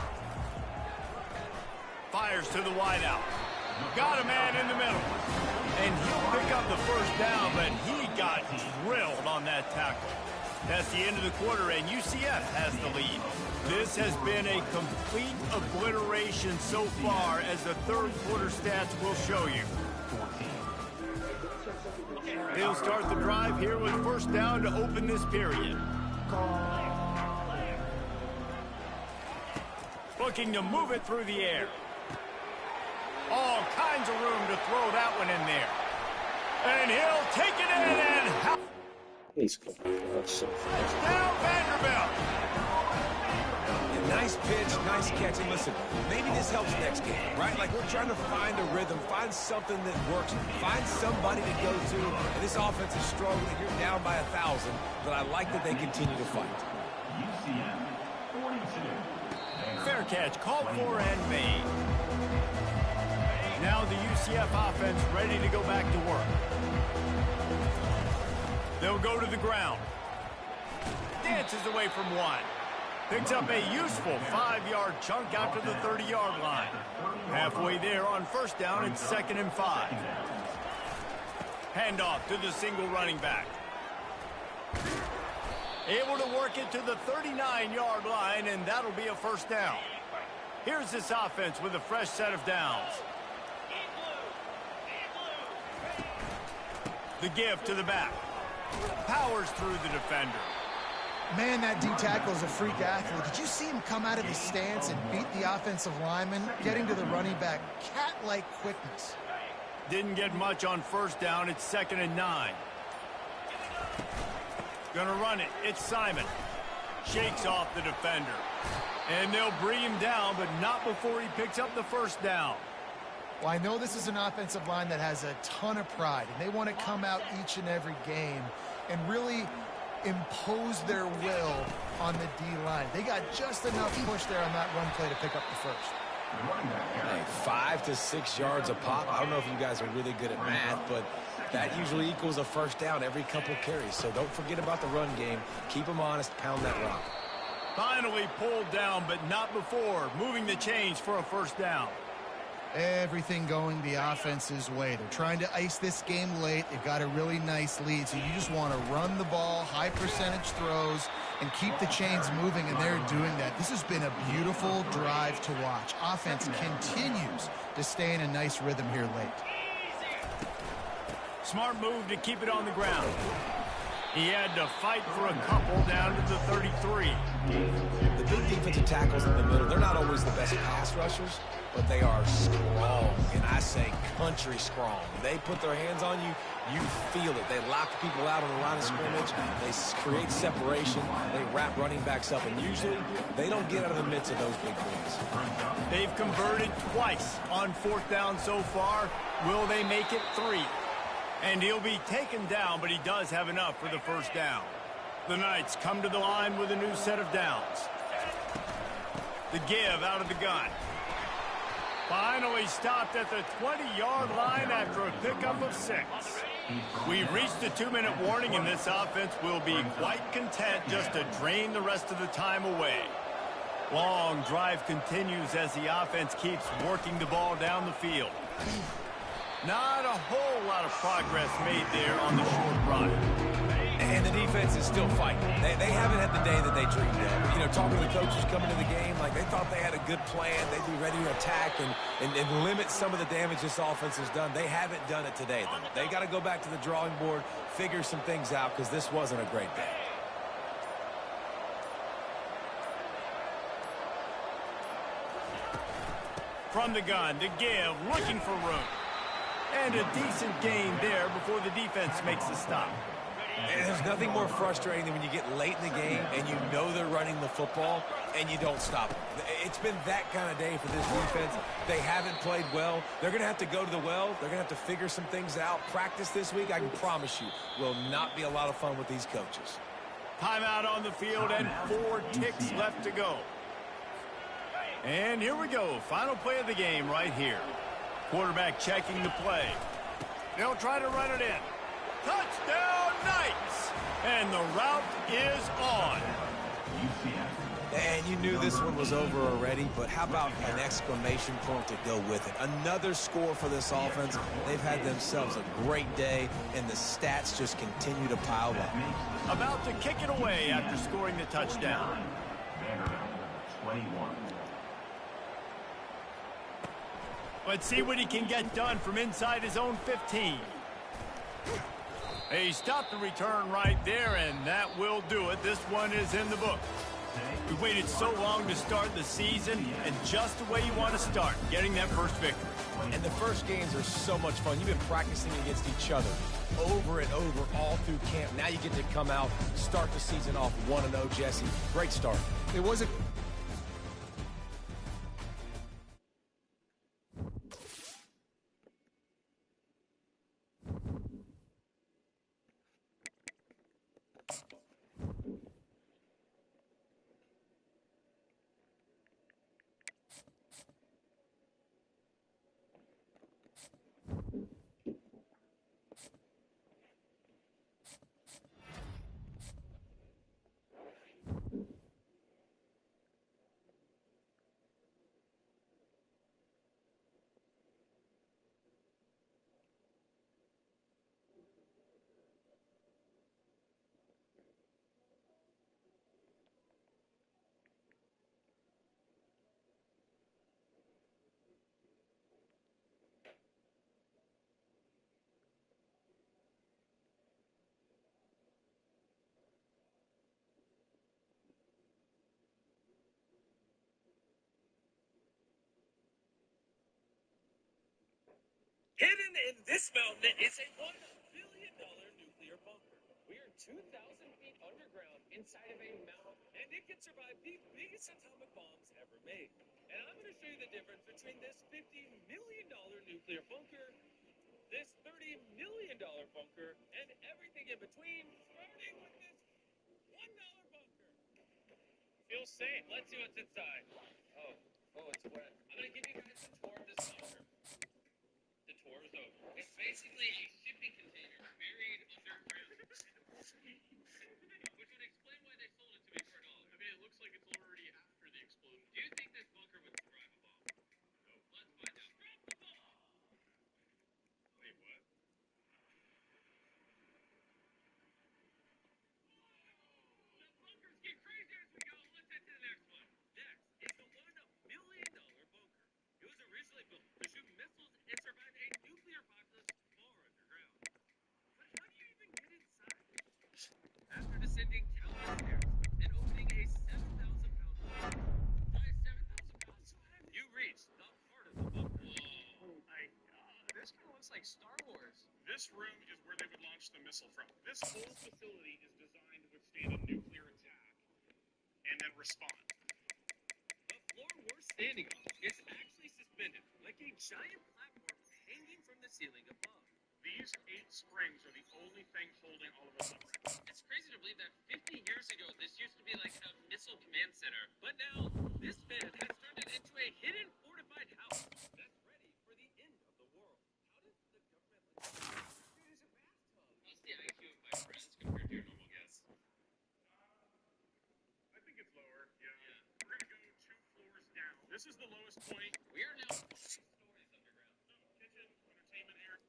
Fires to the wideout. Got a man in the middle. And he'll pick up the first down, but he got drilled on that tackle. That's the end of the quarter, and UCF has the lead. This has been a complete obliteration so far, as the third quarter stats will show you. They'll start the drive here with first down to open this period. Looking to move it through the air. All kinds of room to throw that one in there. And he'll take it in and... He's cool. Touchdown, Vanderbilt. Yeah, nice pitch, nice catch. And listen, maybe this helps next game, right? Like we're trying to find a rhythm, find something that works, find somebody to go to. And this offense is struggling. You're down by 1,000, but I like that they continue to fight. Fair catch, called for and made. Now the UCF offense ready to go back to work. They'll go to the ground. Dances away from one. Picks up a useful 5-yard chunk out to the 30-yard line. Halfway there on first down, it's 2nd and 5. Handoff to the single running back. Able to work it to the 39-yard line, and that'll be a first down. Here's this offense with a fresh set of downs. The give to the back. Powers through the defender. Man, that D-tackle is a freak athlete. Did you see him come out of his stance and beat the offensive lineman, getting to the running back? Cat-like quickness. Didn't get much on first down. It's 2nd and 9. Gonna run it. It's Simon. Shakes off the defender. And they'll bring him down, but not before he picks up the first down. Well, I know this is an offensive line that has a ton of pride, and they want to come out each and every game and really impose their will on the D-line. They got just enough push there on that run play to pick up the first. Hey, 5 to 6 yards a pop. I don't know if you guys are really good at math, but that usually equals a first down every couple carries. So don't forget about the run game. Keep them honest. Pound that rock. Finally pulled down, but not before. Moving the chains for a first down. Everything going the offense's way. They're trying to ice this game late. They've got a really nice lead, so you just want to run the ball, high percentage throws, and keep the chains moving, and they're doing that. This has been a beautiful drive to watch. Offense continues to stay in a nice rhythm here late. Smart move to keep it on the ground. He had to fight for a couple down to the 33. The big defensive tackles in the middle, they're not always the best pass rushers, but they are strong, and I say country strong. They put their hands on you, you feel it. They lock people out on the line of scrimmage. They create separation. They wrap running backs up, and usually they don't get out of the midst of those big plays. They've converted twice on 4th down so far. Will they make it 3? And he'll be taken down, but he does have enough for the first down. The Knights come to the line with a new set of downs. The give out of the gun. Finally stopped at the 20-yard line after a pickup of 6. We've reached the 2-minute warning, and this offense will be quite content just to drain the rest of the time away. Long drive continues as the offense keeps working the ball down the field. Not a whole lot of progress made there on the short run. And the defense is still fighting. They haven't had the day that they dreamed of. You know, talking to the coaches coming to the game, like they thought they had a good plan. They'd be ready to attack and limit some of the damage this offense has done. They haven't done it today, though. They got to go back to the drawing board, figure some things out, because this wasn't a great day. From the gun, to give, looking for room. And a decent gain there before the defense makes the stop. And there's nothing more frustrating than when you get late in the game and you know they're running the football and you don't stop them. It's been that kind of day for this defense. They haven't played well. They're going to have to go to the well. They're going to have to figure some things out. Practice this week, I can promise you, will not be a lot of fun with these coaches. Timeout on the field and 4 ticks left to go. And here we go. Final play of the game right here. Quarterback checking the play. They'll try to run it in. Touchdown, Knights! And the route is on. And you knew this one was over already, but how about an exclamation point to go with it? Another score for this offense. They've had themselves a great day, and the stats just continue to pile up. About to kick it away after scoring the touchdown. 21. Let's see what he can get done from inside his own 15. He stopped the return right there, and that will do it. This one is in the book. We waited so long to start the season, and just the way you want to start, getting that first victory. And the first games are so much fun. You've been practicing against each other over and over all through camp. Now you get to come out, start the season off 1-0, Jesse. Great start. It was a Hidden in this mountain is a $1 billion nuclear bunker. We are 2,000 feet underground inside of a mountain, and it can survive the biggest atomic bombs ever made. And I'm going to show you the difference between this $50 million nuclear bunker, this $30 million bunker, and everything in between, starting with this $1 bunker. Feels safe. Let's see what's inside. Oh, it's wet. I'm going to give you guys a tour of this bunker. It's basically a shipping container buried underground. Which would explain why they sold it to me for $1. I mean, it looks like it's already after the explosion. Do you think this bunker would survive a bomb? No. Let's find out. Drop the bomb! Wait, what? The bunkers get crazier as we go. Let's head to the next one. Next is the $1 million bunker. It was originally built to shoot missiles and survive a nuclear apocalypse far underground. But how do you even get inside? After descending countless stairs and opening a 7,000-pound hole, why 7,000 pounds? You reach the heart of the bunker. Oh my God! This kind of looks like Star Wars. This room is where they would launch the missile from. This whole facility is designed to withstand a nuclear attack and then respond. The floor we're standing on is actually suspended like a giant platform hanging from the ceiling above. These 8 springs are the only thing holding all of us upright. It's crazy to believe that 50 years ago this used to be like a missile command center, but now this bed has turned it into a hidden fortified house that's ready for the end of the world. How did the government let this create as a bathtub? How's the IQ of my friends compared to your normal guests? I think it's lower, yeah. We're going to go 2 floors down. This is the lowest point. We are now 5 stories underground. Kitchen, entertainment area.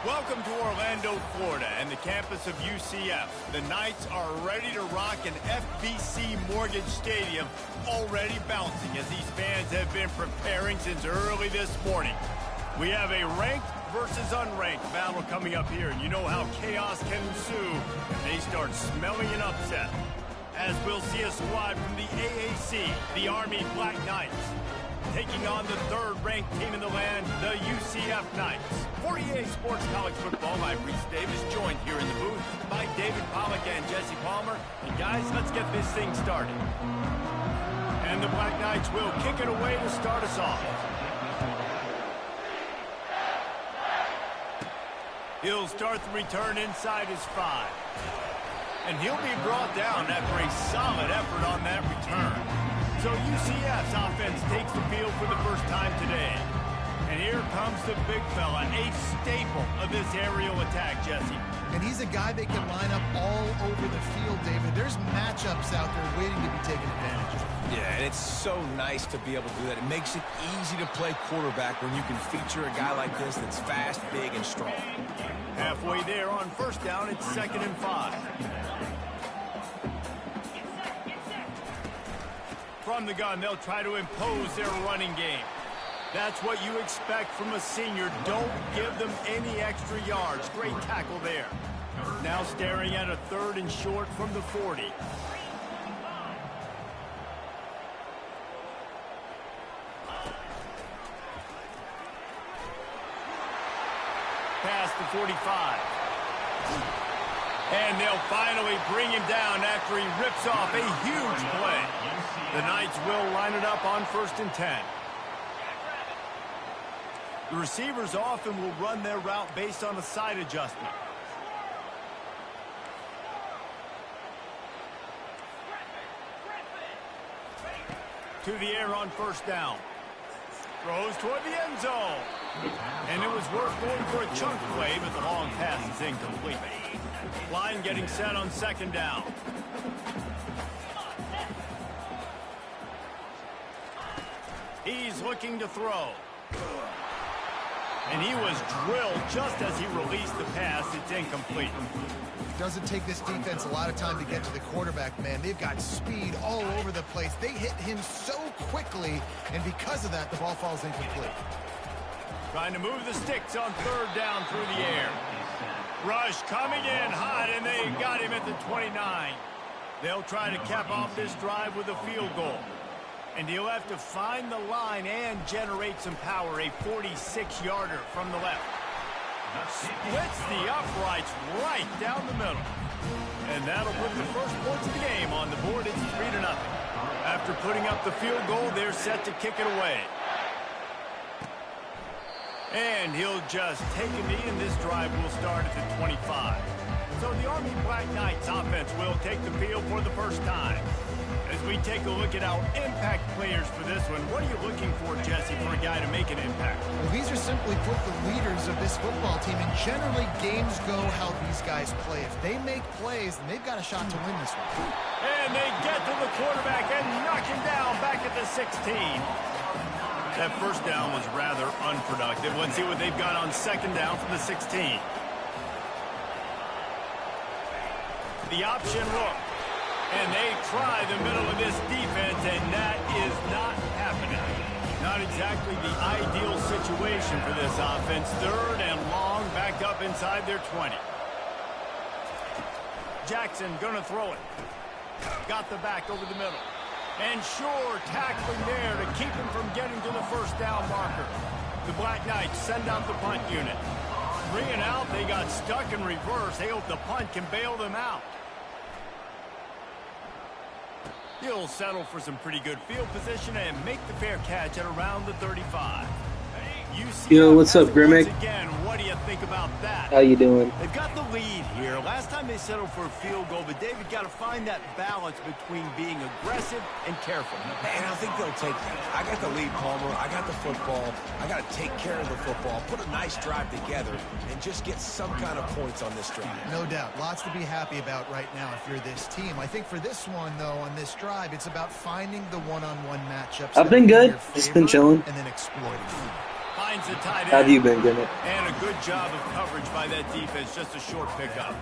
Welcome to Orlando, Florida, and the campus of UCF. The Knights are ready to rock an FBC Mortgage Stadium, already bouncing as these fans have been preparing since early this morning. We have a ranked versus unranked battle coming up here, and you know how chaos can ensue if they start smelling an upset. As we'll see a squad from the AAC, the Army Black Knights. taking on the third-ranked team in the land, the UCF Knights. For EA Sports College Football, I'm Reese Davis, joined here in the booth by David Pollack and Jesse Palmer. And guys, let's get this thing started. And the Black Knights will kick it away to start us off. He'll start the return inside his 5. And he'll be brought down after a solid effort on that return. So UCF's offense takes the field for the first time today. And here comes the big fella, a staple of this aerial attack, Jesse. And he's a guy they can line up all over the field, David. There's matchups out there waiting to be taken advantage of. Yeah, and it's so nice to be able to do that. It makes it easy to play quarterback when you can feature a guy like this that's fast, big, and strong. Halfway there on first down, it's 2nd and 5. From the gun, they'll try to impose their running game. That's what you expect from a senior. Don't give them any extra yards. Great tackle there. Now staring at a 3rd and short from the 40. Past the 45. And they'll finally bring him down after he rips off a huge play. The Knights will line it up on 1st and 10. The receivers often will run their route based on a side adjustment. To the air on 1st down. Throws toward the end zone. And it was worth going for a chunk play, but the long pass is incomplete. Line getting set on 2nd down. He's looking to throw. And he was drilled just as he released the pass. It's incomplete. Doesn't take this defense a lot of time to get to the quarterback, man. They've got speed all over the place. They hit him so quickly, and because of that, the ball falls incomplete. Trying to move the sticks on 3rd down through the air. Rush coming in hot, and they got him at the 29. They'll try to cap off this drive with a field goal. And he'll have to find the line and generate some power. A 46-yarder from the left. Splits the uprights right down the middle. And that'll put the first points of the game on the board. It's 3-0. After putting up the field goal, they're set to kick it away. And he'll just take a knee, and this drive will start at the 25. So the Army Black Knights offense will take the field for the first time. As we take a look at our impact players for this one, what are you looking for, Jesse, for a guy to make an impact? Well, these are simply put the leaders of this football team, and generally games go how these guys play. If they make plays, then they've got a shot to win this one. And they get to the quarterback and knock him down back at the 16. That first down was rather unproductive. Let's see what they've got on 2nd down from the 16. The option look. And they try the middle of this defense, and that is not happening. Not exactly the ideal situation for this offense. 3rd and long, back up inside their 20. Jackson gonna throw it. Got the back over the middle. And sure, tackling there to keep him from getting to the 1st down marker. The Black Knights send out the punt unit. Bringing out, they got stuck in reverse. They hope the punt can bail them out. He'll settle for some pretty good field position and make the fair catch at around the 35. Yo, what's up, Grimmick? Again, what do you think about that? How you doing? They've got the lead here. Last time they settled for a field goal, but David got to find that balance between being aggressive and careful. And I think they'll take that. I got the lead, Palmer. I got the football. I got to take care of the football, put a nice drive together, and just get some kind of points on this drive. No doubt. Lots to be happy about right now if you're this team. I think for this one, though, on this drive, it's about finding the one-on-one matchups. I've been good. Just been chilling. And then exploiting them. Finds the tight end. How have you been, Grimmick? And a good job of coverage by that defense. Just a short pickup.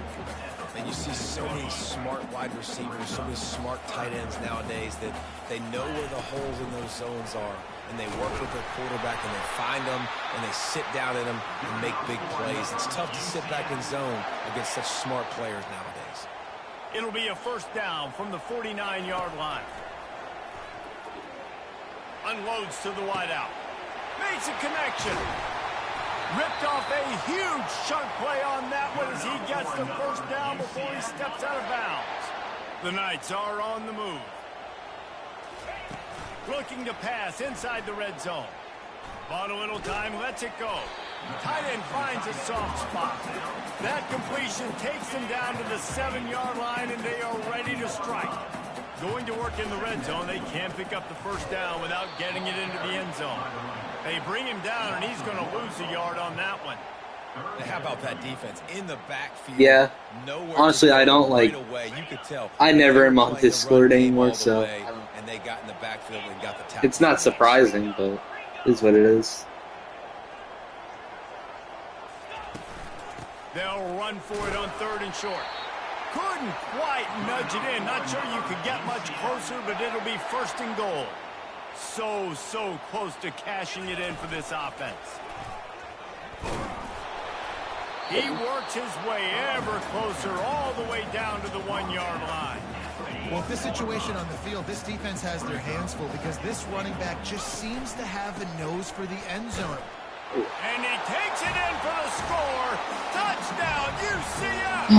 And you see so many smart wide receivers, so many smart tight ends nowadays that they know where the holes in those zones are. And they work with their quarterback, and they find them, and they sit down in them and make big plays. It's tough to sit back in zone against such smart players nowadays. It'll be a 1st down from the 49-yard line. Unloads to the wideout. Makes a connection. Ripped off a huge chunk play on that one as he gets the first down before he steps out of bounds. The Knights are on the move. Looking to pass inside the red zone. Bought a little time, lets it go. Tight end finds a soft spot. That completion takes them down to the 7-yard line, and they are ready to strike. Going to work in the red zone, they can't pick up the first down without getting it into the end zone. They bring him down, and he's going to lose a yard on that one. How about that defense in the backfield? Yeah. Honestly, I don't like. Right away, you could tell I never am on Discord anymore, so and they got in the backfield and got the tackle. It's not surprising, but it is what it is. They'll run for it on 3rd and short. Couldn't quite nudge it in. Not sure you could get much closer, but it'll be 1st and goal. So close to cashing it in for this offense. He works his way ever closer all the way down to the 1-yard line. Well, with this situation on the field, this defense has their hands full because this running back just seems to have a nose for the end zone. And he takes it in for the score. Touchdown, UCF!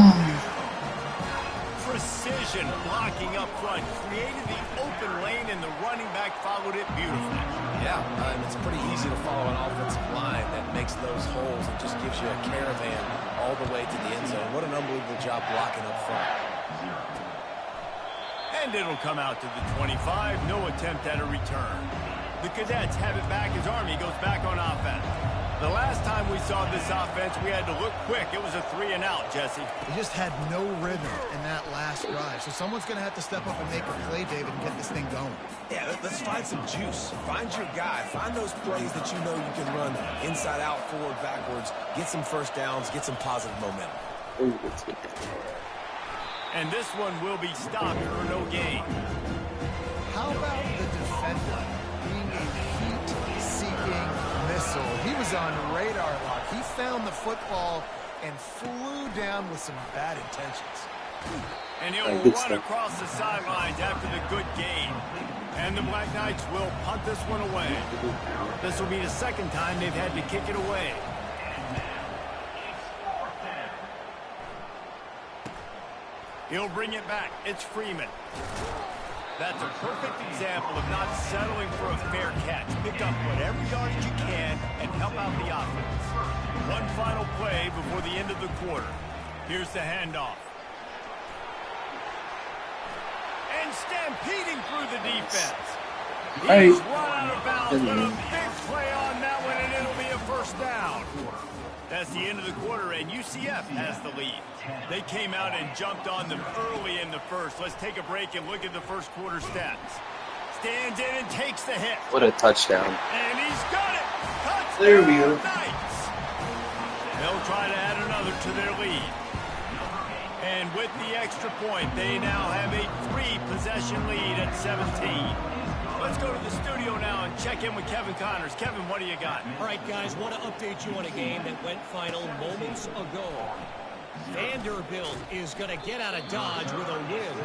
Precision blocking up front created the open lane, and the running back followed it beautifully. Yeah, it's pretty easy to follow an offensive line that makes those holes and just gives you a caravan all the way to the end zone. What an unbelievable job blocking up front. And it'll come out to the 25. No attempt at a return. The Cadets have it back as Army goes back on offense. The last time we saw this offense, we had to look quick. It was a 3-and-out, Jesse. They just had no rhythm in that last drive. So someone's going to have to step up and make a play, David, and get this thing going. Yeah, let's find some juice. Find your guy. Find those plays that you know you can run inside out, forward, backwards. Get some first downs. Get some positive momentum. And this one will be stopped for no gain. How about the defender being a heat-seeking missile? He was on radar lock. He found the football and flew down with some bad intentions. And he'll run across the sidelines after the good gain. And the Black Knights will punt this one away. This will be the 2nd time they've had to kick it away. He'll bring it back. It's Freeman. That's a perfect example of not settling for a fair catch. Pick up whatever yardage you can and help out the offense. One final play before the end of the quarter. Here's the handoff. And stampeding through the defense. He's run out of bounds, but a big play on that one, and it'll be a 1st down. That's the end of the quarter, and UCF has the lead. They came out and jumped on them early in the 1st. Let's take a break and look at the 1st quarter stats. Stands in and takes the hit. What a touchdown. And he's got it. Touchdown, there we go. Knights. They'll try to add another to their lead. And with the extra point, they now have a 3-possession lead at 17. Let's go to the studio now and check in with Kevin Connors. Kevin, what do you got? All right, guys, want to update you on a game that went final moments ago. Vanderbilt is going to get out of Dodge with a win.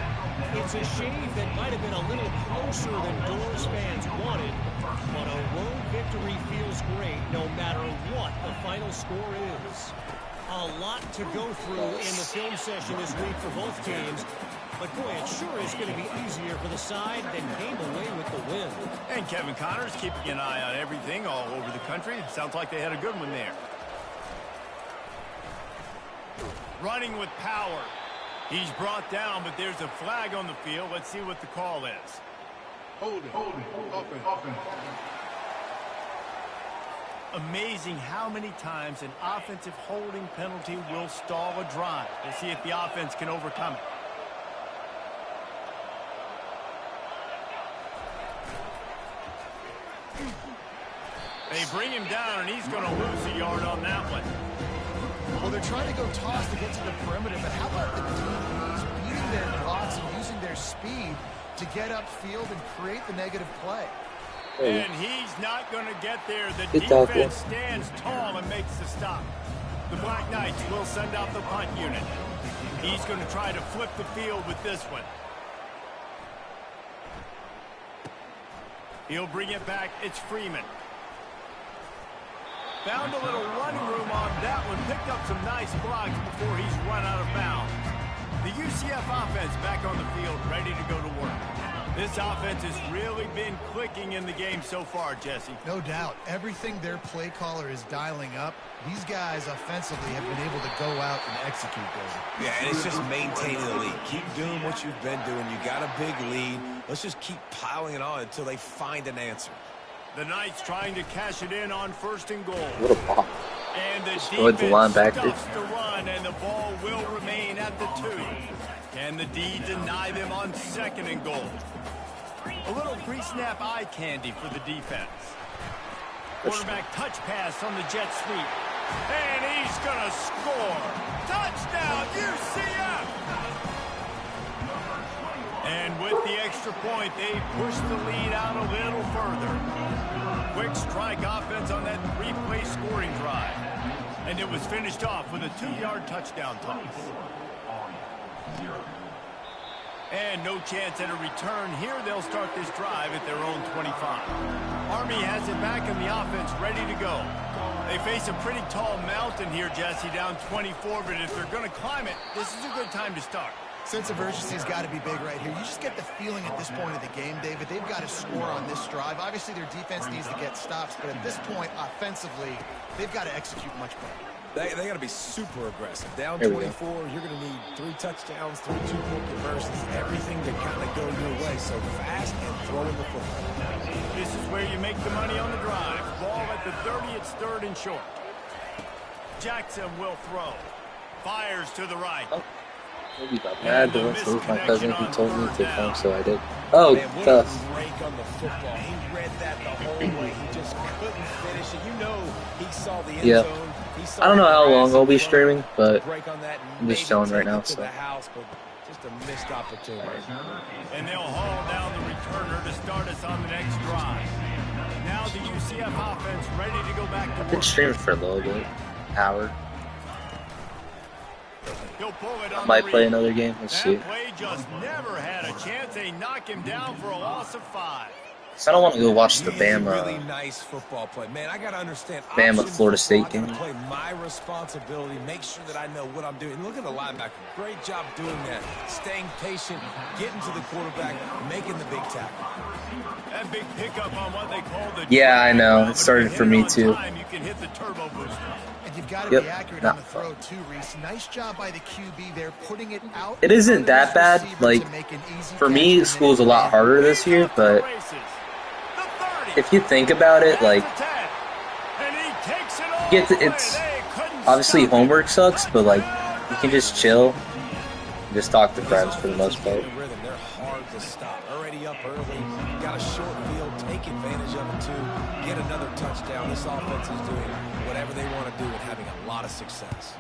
It's a shave that might have been a little closer than Doors fans wanted, but a road victory feels great no matter what the final score is. A lot to go through in the film session this week for both teams. But, boy, it sure is going to be easier for the side that came away with the win. And Kevin Connors keeping an eye on everything all over the country. Sounds like they had a good one there. Running with power. He's brought down, but there's a flag on the field. Let's see what the call is. Hold it. Open. Amazing how many times an offensive holding penalty will stall a drive. We'll see if the offense can overcome it. They bring him down, and he's going to lose a yard on that one. Well, they're trying to go toss to get to the perimeter, but how about the DBs beating their blocks and using their speed to get upfield and create the negative play? And he's not going to get there. The defense stands tall and makes the stop. The Black Knights will send out the punt unit. He's going to try to flip the field with this one. He'll bring it back. It's Freeman. Found a little running room on that one. Picked up some nice blocks before he's run out of bounds. The UCF offense back on the field, ready to go to work. This offense has really been clicking in the game so far, Jesse. No doubt. Everything their play caller is dialing up, these guys offensively have been able to go out and execute those. Yeah, and it's just maintaining the lead. Keep doing what you've been doing. You got a big lead. Let's just keep piling it on until they find an answer. The Knights trying to cash it in on 1st and goal. What a ball. And the Destroyed the linebacker. stuffs the run, and the ball will remain at the 2. Can the D deny them on 2nd and goal? A little pre-snap eye candy for the defense. Quarterback touch pass on the jet sweep. And he's going to score. Touchdown, UCF! And with the extra point, they push the lead out a little further. Quick strike offense on that 3-play scoring drive. And it was finished off with a 2-yard touchdown toss. And no chance at a return. Here they'll start this drive at their own 25. Army has it back in the offense, ready to go. They face a pretty tall mountain here, Jesse, down 24, but if they're going to climb it, this is a good time to start. Sense of urgency's got to be big right here. You just get the feeling at this point of the game, David, they've got to score on this drive. Obviously, their defense needs to get stops, but at this point, offensively, they've got to execute much better. They got to be super aggressive. Down 24, you're going to need 3 touchdowns, 3 2-point conversions, everything to kind of go your way. So fast and throwing the football. This is where you make the money on the drive. Ball at the 30, it's 3rd and short. Jackson will throw. Fires to the right. Oh. Maybe about mad, but this was my cousin who told me to come, so I did. Oh, tough. On the football. He read that the whole way. He just couldn't finish it. You know, he saw the end zone. I don't know how long I'll be streaming, but I'm just chilling right now, so. Just a missed opportunity. And they'll haul down the returner to start us on the next drive. Now the UCF offense ready to go back to work. I've been streaming for a little bit, hour. I might play another game. Let's see. That play just never had a chance. They knock him down for a loss of 5. I don't want to go watch the Bama. Really nice football play, man. I gotta understand. Bama Florida State game. Play my responsibility. Make sure that I know what I'm doing. Look at the linebacker. Great job doing that. Staying patient, getting to the quarterback, making the big tackle. That big pickup on what they call the. Yeah, I know. It started for me too. You can hit the turbo booster. And you've got to be accurate on the throw too, Reese. Nice job by the QB there, putting it out. It isn't that bad. Like, for me, school's a lot harder this year, but if you think about it, like, it's obviously homework sucks, but like, you can just chill, and just talk to friends for the most part. They're hard to stop. Already up early, got a short field, take advantage of it too, get another touchdown. This offense is doing whatever they want to do and having a lot of success.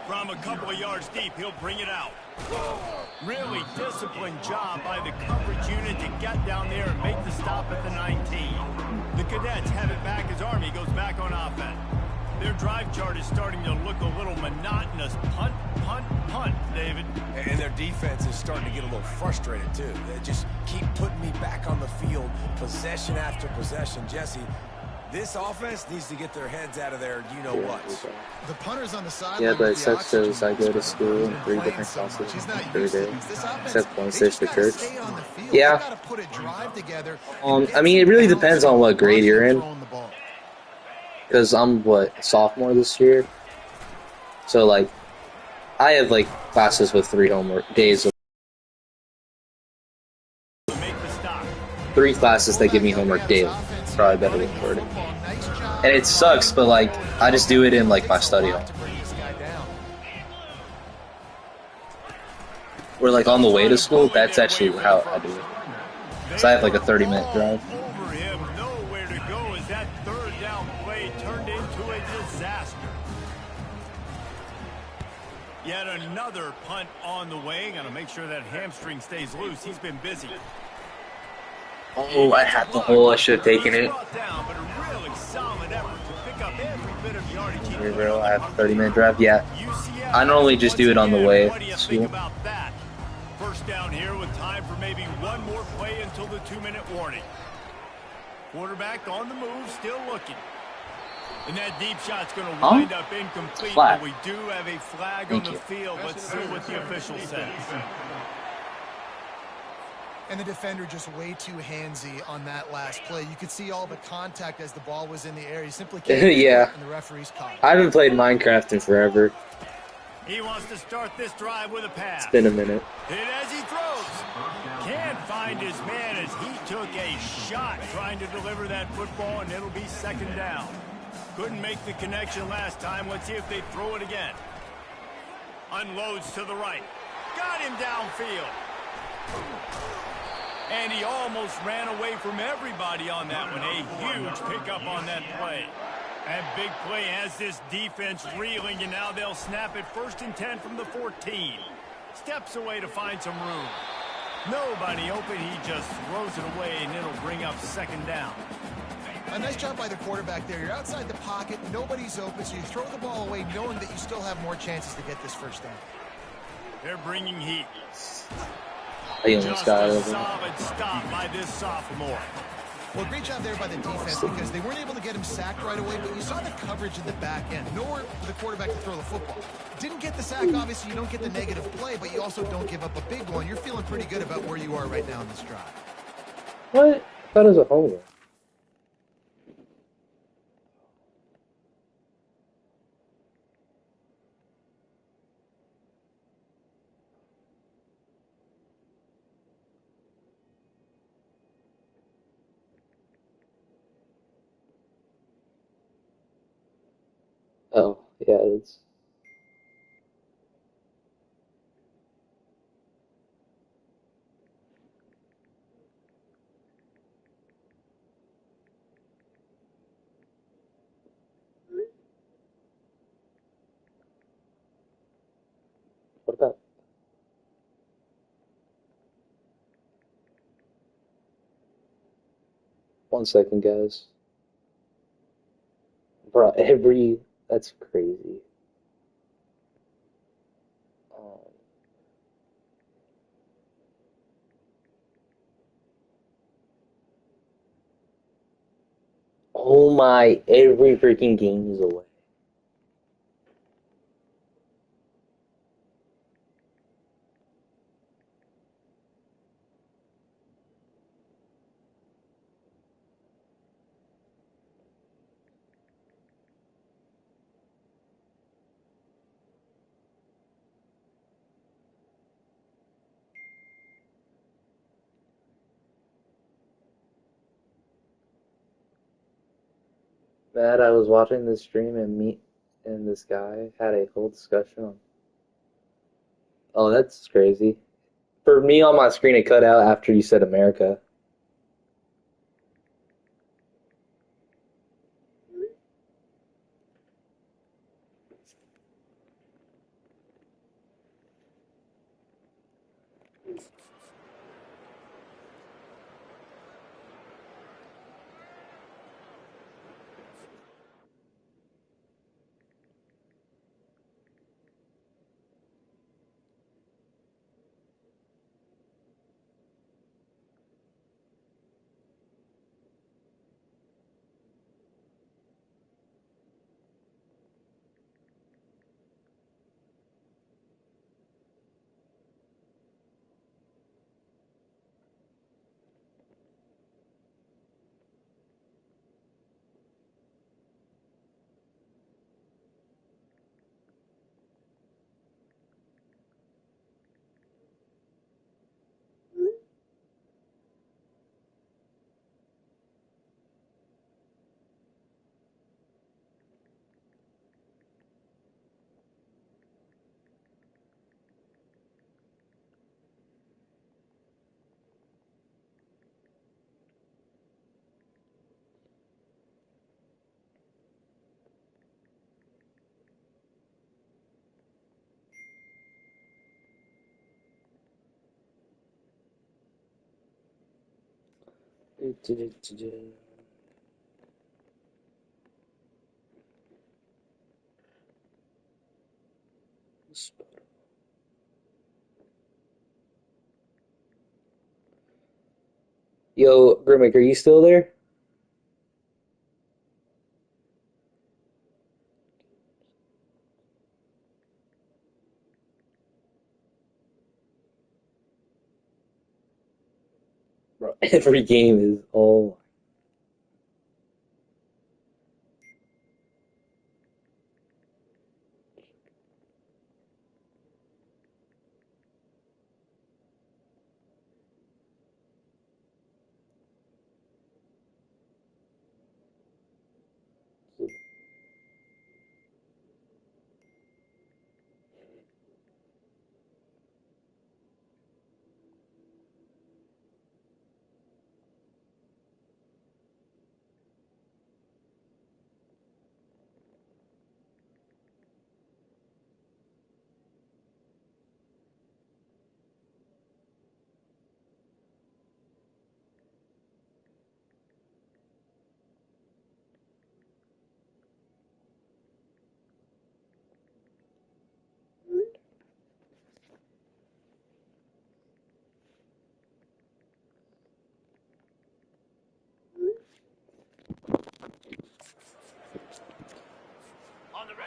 From a couple of yards deep, he'll bring it out. Really disciplined job by the coverage unit to get down there and make the stop at the 19. The Cadets have it back as Army goes back on offense. Their drive chart is starting to look a little monotonous. Punt, punt, punt, David. And their defense is starting to get a little frustrated, too. They just keep putting me back on the field, possession after possession. Jesse, this offense needs to get their heads out of there, you-know-what. The punter's on the side. Yeah, but it sucks because I go to school in 3 different classes every day, except Wednesdays for church. Yeah. I mean, it really depends on what grade you're in. Because I'm, sophomore this year? So, like, I have, like, classes with 3 homework days. 3 classes that give me homework daily. Probably better than 40. And it sucks, but, like, I just do it in, like, my study hall. Or, like, on the way to school, that's actually how I do it. Because I have, like, a 30-minute drive. Yet another punt on the way. Got to make sure that hamstring stays loose. He's been busy. Oh, I had the hole. I should have taken it. Here, bro, I have a 30-minute drive. Yeah. I normally just do it on the way to school. down here with time for maybe one more play until the 2-minute warning. Quarterback on the move, still looking. And that deep shot's going to wind up incomplete, but we do have a flag on the field. Let's see what the official says. And the defender just way too handsy on that last play. You could see all the contact as the ball was in the air. He simply can't yeah. And the referee's caught. I haven't played Minecraft in forever. He wants to start this drive with a pass. It's been a minute. And as he throws, can't find his man as he took a shot trying to deliver that football, and it'll be second down. Couldn't make the connection last time. Let's see if they throw it again. Unloads to the right. Got him downfield. And he almost ran away from everybody on that one. A huge pickup on that play. That big play has this defense reeling, and now they'll snap it 1st and 10 from the 14. Steps away to find some room. Nobody open. He just throws it away, and it'll bring up second down. A nice job by the quarterback there. You're outside the pocket. Nobody's open, so you throw the ball away knowing that you still have more chances to get this first down. They're bringing heat. Just a solid stop by this sophomore. Well, great job there by the defense because they weren't able to get him sacked right away, but you saw the coverage in the back end. Nowhere for the quarterback to throw the football. Didn't get the sack, obviously you don't get the negative play, but you also don't give up a big one. You're feeling pretty good about where you are right now in this drive. What? I thought it was a home run. Oh, yeah, it's... What about... One second, guys. Bro, That's crazy. Oh my, every freaking game is away. Matt, I was watching this stream and me and this guy had a whole discussion on... Oh, that's crazy. For me on my screen, it cut out after you said America. Yo, Grimmick, are you still there? Bro, every game is all.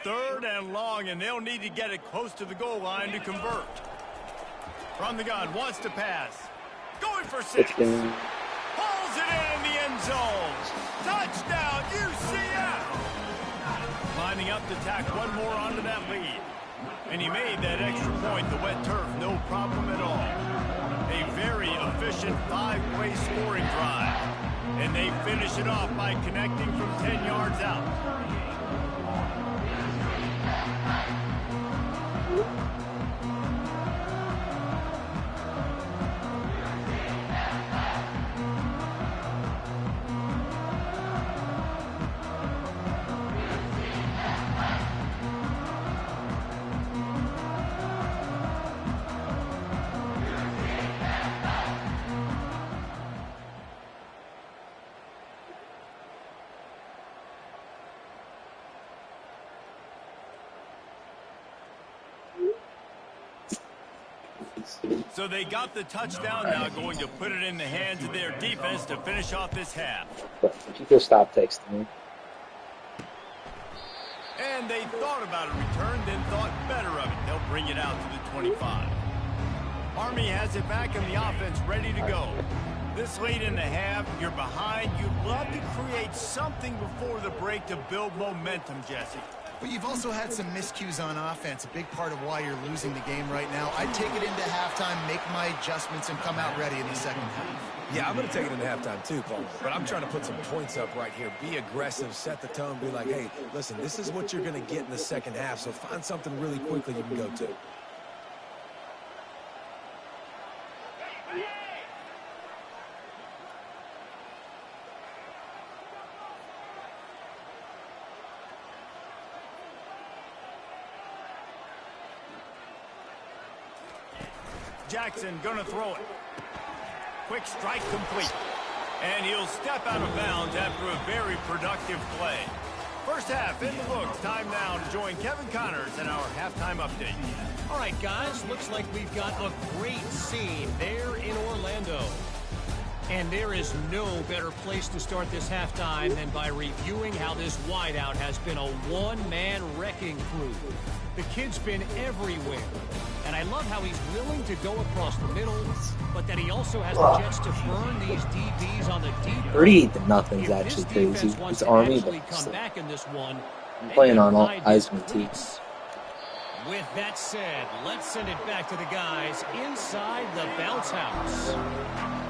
Third and long, and they'll need to get it close to the goal line to convert. From the gun, wants to pass. Going for 6. Pulls it in the end zone. Touchdown, UCF! Lining up to tack one more onto that lead. And he made that extra point, the wet turf, no problem at all. A very efficient 5-way scoring drive. And they finish it off by connecting from 10 yards out. So they got the touchdown, now going to put it in the hands of their defense to finish off this half. People stop texting me. And they thought about a return, then thought better of it. They'll bring it out to the 25. Army has it back in the offense, ready to go. This late in the half, you're behind. You'd love to create something before the break to build momentum, Jesse. But you've also had some miscues on offense, a big part of why you're losing the game right now. I'd take it into halftime, make my adjustments, and come out ready in the second half. Yeah, I'm going to take it into halftime too, Paul. But I'm trying to put some points up right here. Be aggressive, set the tone, be like, hey, listen, this is what you're going to get in the second half, so find something really quickly you can go to. Jackson gonna throw it. Quick strike complete. And he'll step out of bounds after a very productive play. First half in the books. Time now to join Kevin Connors in our halftime update. All right, guys, looks like we've got a great scene there in Orlando. And there is no better place to start this halftime than by reviewing how this wideout has been a one-man wrecking crew. The kid's been everywhere. And I love how he's willing to go across the middle, but that he also has the jets to burn these DBs on the deep. 38-0 is actually crazy. It's Army, but come back in this one. I'm playing on all Heisman teams. With that said, let's send it back to the guys inside the bounce house.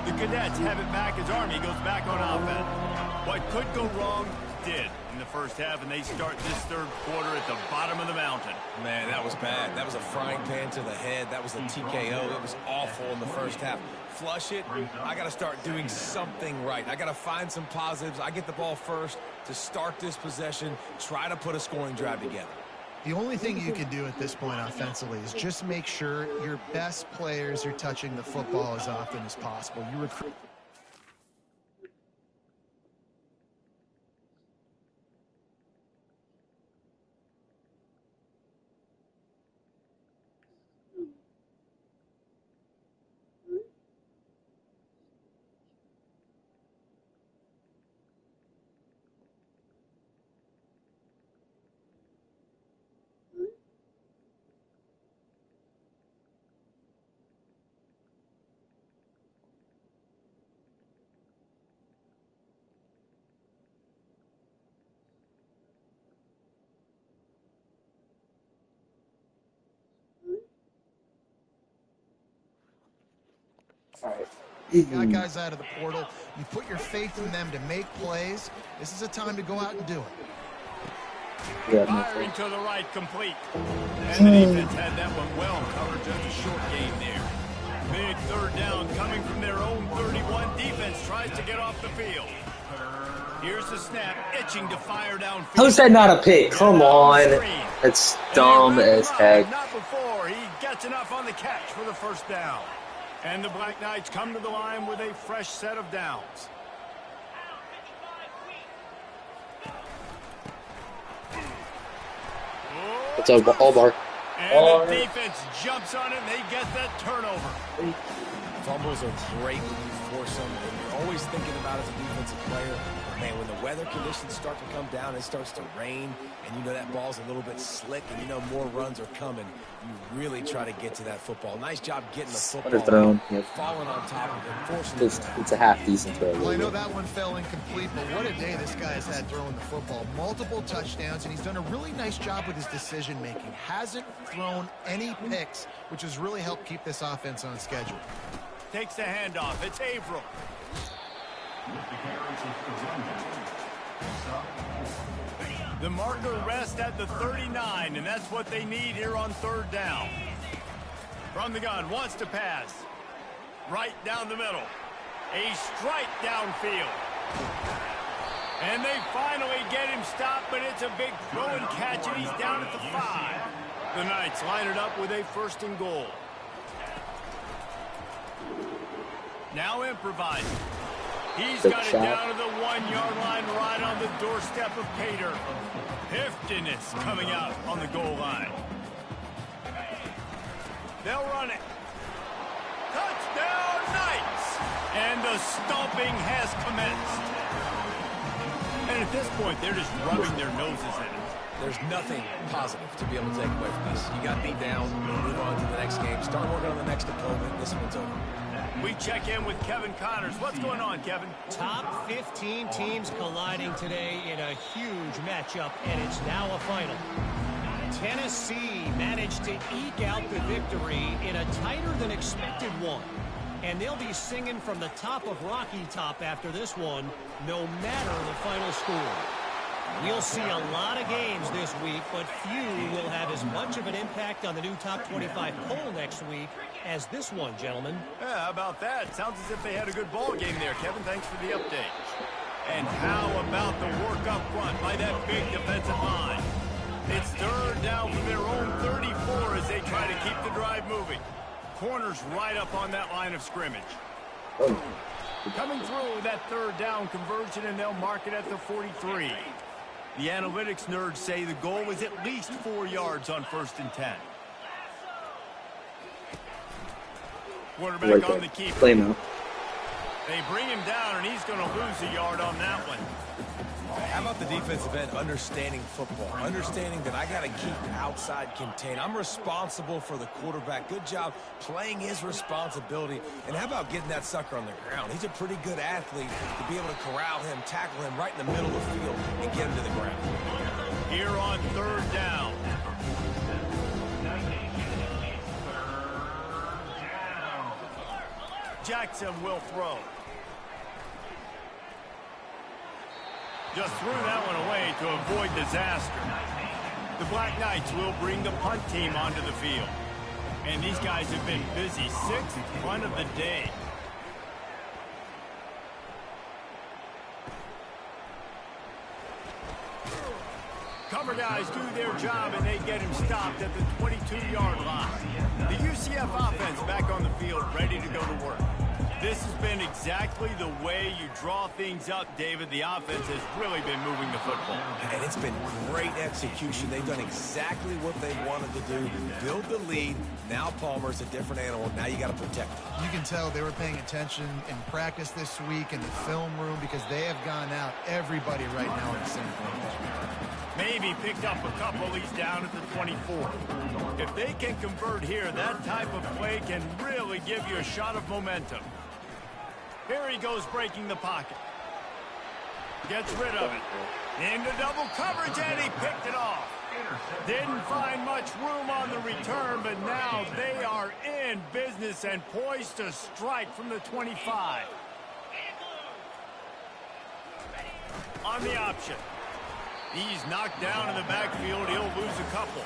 The Cadets have it back as Army goes back on offense. What could go wrong did in the first half, and they start this third quarter at the bottom of the mountain. Man, that was bad. That was a frying pan to the head. That was a TKO. It was awful in the first half. Flush it. I got to start doing something right. I got to find some positives. I get the ball first to start this possession, try to put a scoring drive together. The only thing you can do at this point offensively is just make sure your best players are touching the football as often as possible. You recruit. You got guys out of the portal. You put your faith in them to make plays. This is a time to go out and do it. Firing to the right, complete. And the defense had that one well covered. Just a short game there. Big third down coming from their own 31. Defense tries to get off the field. Here's the snap, itching to fire downfield. How's that not a pick? Come on. It's dumb as heck. Not before. He gets enough on the catch for the first down. And the Black Knights come to the line with a fresh set of downs. It's all bar. And the defense jumps on it, and they get that turnover. Fumbles are great when you force them, and you're always thinking about it as a defensive player. Man, when the weather conditions start to come down, it starts to rain, and you know that ball's a little bit slick, and you know more runs are coming. You really try to get to that football. Nice job getting the football. Underthrown. Yep. Falling on top of it, forcing it. It's a half decent throw. Well, I know that one fell incomplete, but what a day this guy has had throwing the football. Multiple touchdowns, and he's done a really nice job with his decision-making. Hasn't thrown any picks, which has really helped keep this offense on schedule. Takes the handoff. It's Averill. The marker rests at the 39, and that's what they need here on third down. From the gun, wants to pass. Right down the middle. A strike downfield. And they finally get him stopped, but it's a big throw and catch, and he's down at the 5. The Knights line it up with a 1st and goal. Now improvising. He's got it down to the 1-yard line right on the doorstep of Pater. Hifton is coming out on the goal line. They'll run it. Touchdown Knights! And the stomping has commenced. And at this point, they're just rubbing their noses in it. There's nothing positive to be able to take away from this. You got beat down, move on to the next game, start working on the next opponent. This one's over. We check in with Kevin Connors. What's going on, Kevin? Top 15 teams colliding today in a huge matchup, and it's now a final. Tennessee managed to eke out the victory in a tighter than expected one. And they'll be singing from the top of Rocky Top after this one, no matter the final score. We'll see a lot of games this week, but few will have as much of an impact on the new top 25 poll next week as this one, gentlemen. Yeah, how about that? Sounds as if they had a good ball game there, Kevin. Thanks for the update. And how about the work up front by that big defensive line? It's third down from their own 34 as they try to keep the drive moving. Corners right up on that line of scrimmage. Coming through that third down conversion, and they'll mark it at the 43. The analytics nerds say the goal is at least 4 yards on 1st and 10. Quarterback on the keeper. Play now. They bring him down, and he's going to lose a yard on that one. How about the defensive end understanding football, understanding that I got to keep outside contained. I'm responsible for the quarterback. Good job playing his responsibility. And how about getting that sucker on the ground? He's a pretty good athlete to be able to corral him, tackle him right in the middle of the field and get him to the ground. Here on third down. Jackson will throw. Just threw that one away to avoid disaster. The Black Knights will bring the punt team onto the field. And these guys have been busy. 6th punt of the day. Cover guys do their job, and they get him stopped at the 22-yard line. The UCF offense back on the field, ready to go to work. This has been exactly the way you draw things up, David. The offense has really been moving the football. And it's been great execution. They've done exactly what they wanted to do. Build the lead. Now Palmer's a different animal. Now you got to protect him. You can tell they were paying attention in practice this week in the film room because they have gone out everybody right now in the same page. Maybe picked up a couple. He's down at the 24. If they can convert here, that type of play can really give you a shot of momentum. Here he goes breaking the pocket. Gets rid of it. Into double coverage, and he picked it off. Didn't find much room on the return, but now they are in business and poised to strike from the 25. On the option. He's knocked down in the backfield. He'll lose a couple.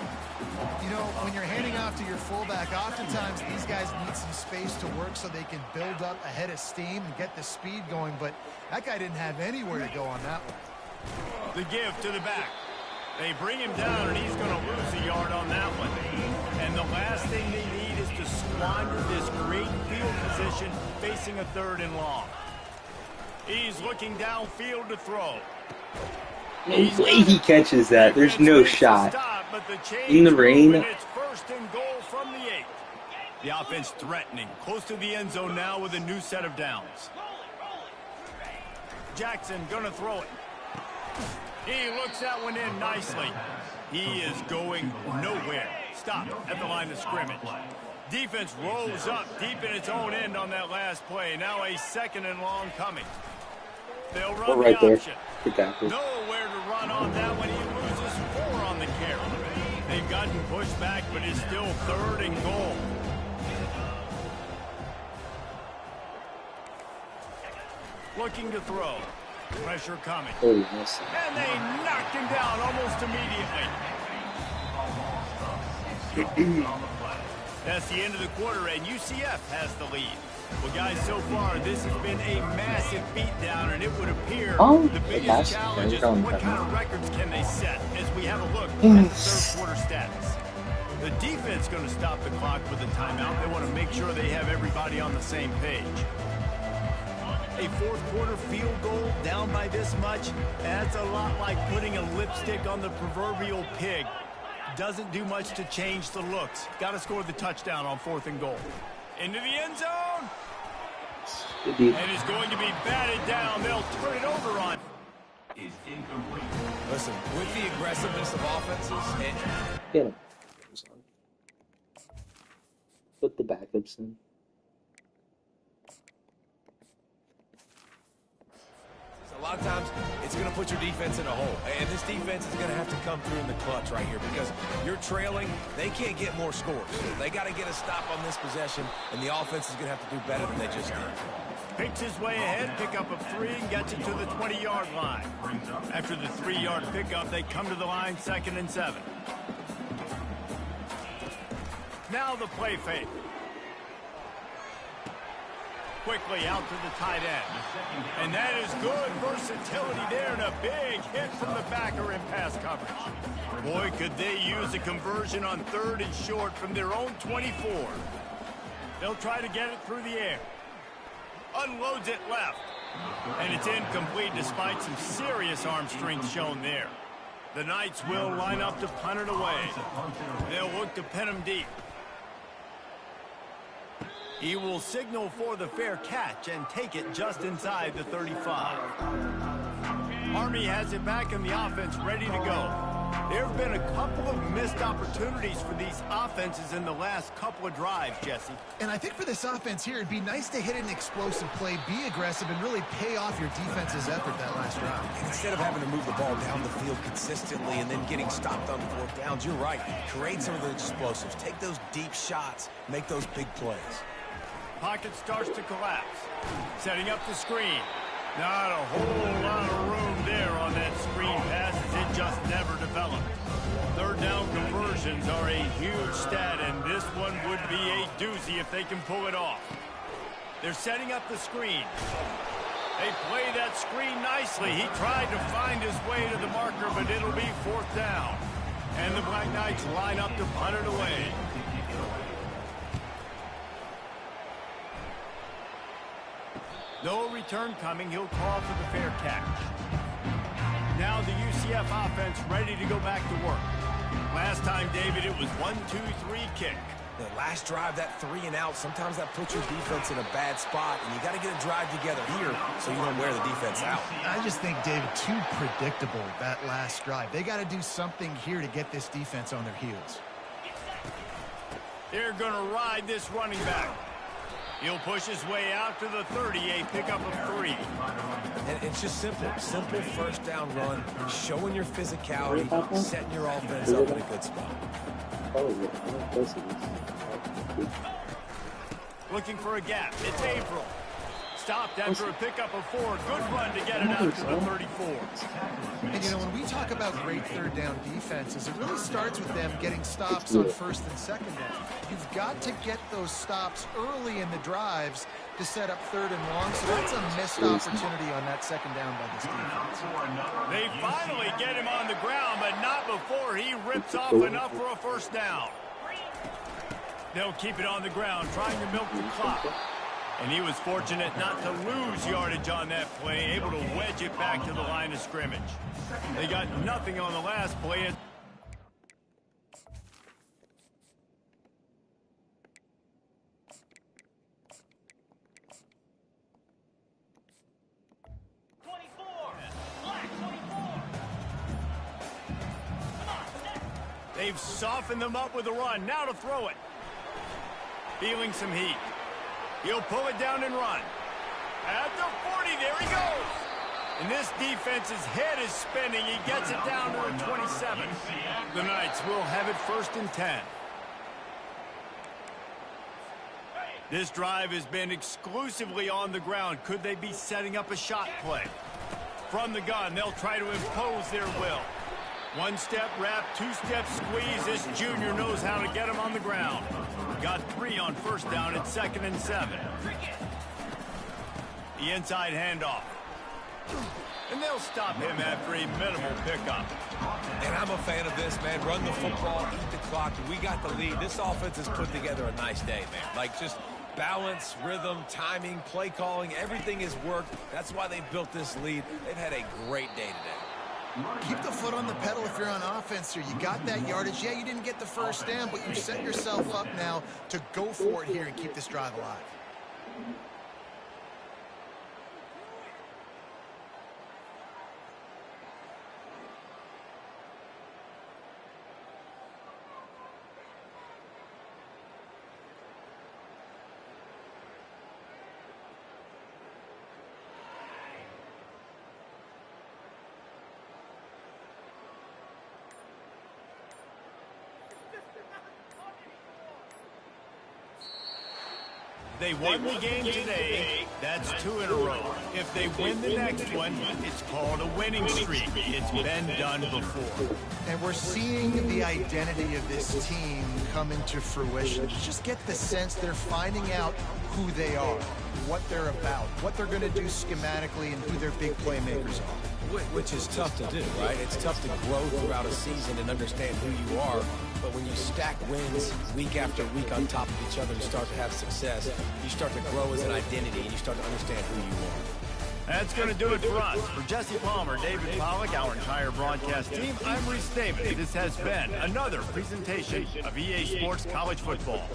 You know, when you're handing off to your fullback, oftentimes these guys need some space to work so they can build up a head of steam and get the speed going, but that guy didn't have anywhere to go on that one. The give to the back. They bring him down, and he's going to lose a yard on that one. And the last thing they need is to squander this great field position facing a 3rd and long. He's looking downfield to throw. No way he catches that. There's no shot. In the rain. It's 1st and goal from the 8. The offense threatening. Close to the end zone now with a new set of downs. Jackson going to throw it. He looks that one in nicely. He is going nowhere. Stop at the line of scrimmage. Defense rolls up deep in its own end on that last play. Now a 2nd and long coming. They'll run right the there. option. Nowhere to run on that one. He loses 4 on the carry. They've gotten pushed back, but it's still 3rd and goal. Looking to throw. Pressure coming. Oh, yes. And they knocked him down almost immediately. That's the end of the quarter, and UCF has the lead. Well, guys, so far, this has been a massive beatdown, and it would appear the biggest challenge is what kind of records can they set as we have a look at the 3rd quarter stats. The defense going to stop the clock with a timeout. They want to make sure they have everybody on the same page. A 4th quarter field goal down by this much, that's a lot like putting a lipstick on the proverbial pig. Doesn't do much to change the looks. Got to score the touchdown on 4th and goal. Into the end zone. And is going to be batted down. They'll turn it over on. Is incomplete. Listen, with the aggressiveness of offenses and get him. Put the backups in. a lot of times it's going to put your defense in a hole. And this defense is going to have to come through in the clutch right here because you're trailing. They can't get more scores. They got to get a stop on this possession, and the offense is going to have to do better than they just did. Picks his way ahead, pickup of 3, and gets it to the 20-yard line. After the 3-yard pickup, they come to the line, 2nd and 7. Now the play fake. Quickly out to the tight end. And that is good versatility there, and a big hit from the backer in pass coverage. Boy, could they use a conversion on 3rd and short from their own 24. They'll try to get it through the air. Unloads it left. And it's incomplete despite some serious arm strength shown there. The Knights will line up to punt it away. They'll look to pin him deep. He will signal for the fair catch and take it just inside the 35. Army has it back in the offense, ready to go. There have been a couple of missed opportunities for these offenses in the last couple of drives, Jesse. And I think for this offense here, it'd be nice to hit an explosive play, be aggressive, and really pay off your defense's effort that last drive. And instead of having to move the ball down the field consistently and then getting stopped on 4th downs, you're right. Create some of those explosives. Take those deep shots. Make those big plays. Pocket starts to collapse. Setting up the screen. Not a whole lot of room there on that screen pass as it just never developed. 3rd down conversions are a huge stat, and this one would be a doozy if they can pull it off. They're setting up the screen. They play that screen nicely. He tried to find his way to the marker, but it'll be 4th down. And the Black Knights line up to punt it away. No return coming. He'll call for the fair catch. Now the UCF offense ready to go back to work. Last time, David, it was 1-2-3 kick. The last drive, that 3 and out, sometimes that puts your defense in a bad spot, and you got to get a drive together here so you don't wear the defense out. I just think, David, too predictable, that last drive. They got to do something here to get this defense on their heels. They're going to ride this running back. He'll push his way out to the 30, a pickup of 3. And it's just simple 1st down run, showing your physicality, setting your offense up in a good spot. Looking for a gap. It's April. Stopped after a pickup of 4. Good run to get it out to the 34. And, you know, when we talk about great third down defenses, it really starts with them getting stops on first and second down. You've got to get those stops early in the drives to set up third and long, so that's a missed opportunity on that second down by this defense. They finally get him on the ground, but not before he rips off enough for a first down. They'll keep it on the ground, trying to milk the clock. And he was fortunate not to lose yardage on that play, able to wedge it back to the line of scrimmage. They got nothing on the last play. They've softened them up with a run. Now to throw it. Feeling some heat. He'll pull it down and run. At the 40, there he goes. And this defense's head is spinning. He gets it down to the 27. The Knights will have it 1st and 10. This drive has been exclusively on the ground. Could they be setting up a shot play? From the gun, they'll try to impose their will. 1-step wrap, 2-step squeeze. This junior knows how to get him on the ground. Got 3 on first down at 2nd and 7. The inside handoff. And they'll stop him after a minimal pickup. And I'm a fan of this, man. Run the football, eat the clock. We got the lead. This offense has put together a nice day, man. Like, just balance, rhythm, timing, play calling, everything has worked. That's why they built this lead. They've had a great day today. Keep the foot on the pedal if you're on offense here. You got that yardage. Yeah, you didn't get the first down, but you set yourself up now to go for it here and keep this drive alive. They won the game today. That's 2 in a row. If they win the next one, it's called a winning streak. It's been done before. And we're seeing the identity of this team come into fruition. You just get the sense they're finding out who they are, what they're about, what they're going to do schematically, and who their big playmakers are. Which is tough to do, right? It's tough to grow throughout a season and understand who you are. But when you stack wins week after week on top of each other to start to have success, you start to grow as an identity and you start to understand who you are. That's going to do it for us. For Jesse Palmer, David Pollack, our entire broadcast team, I'm Reese Davis. This has been another presentation of EA Sports College Football.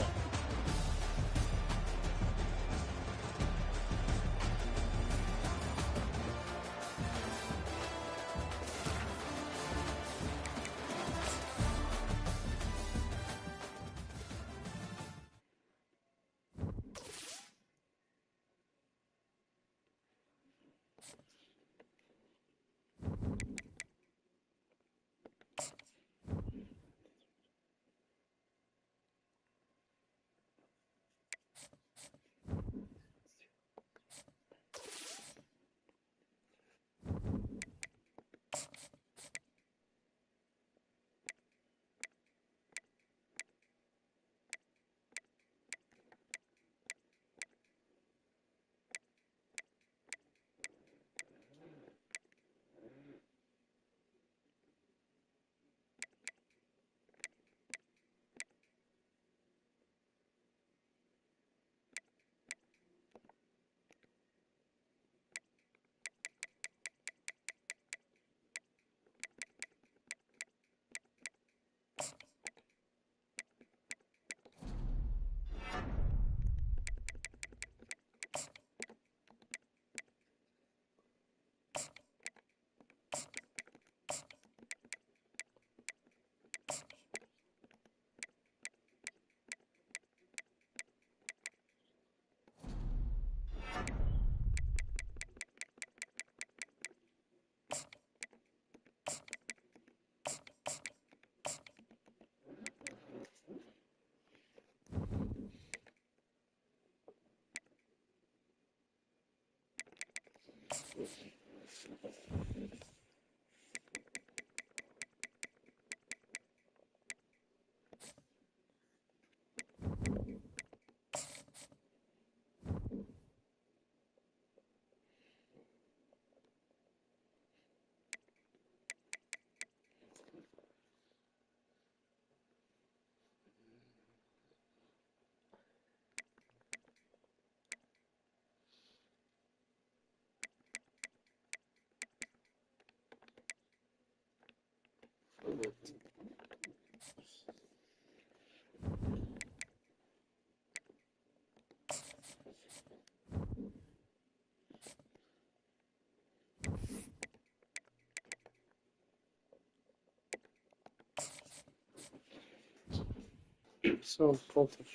So important.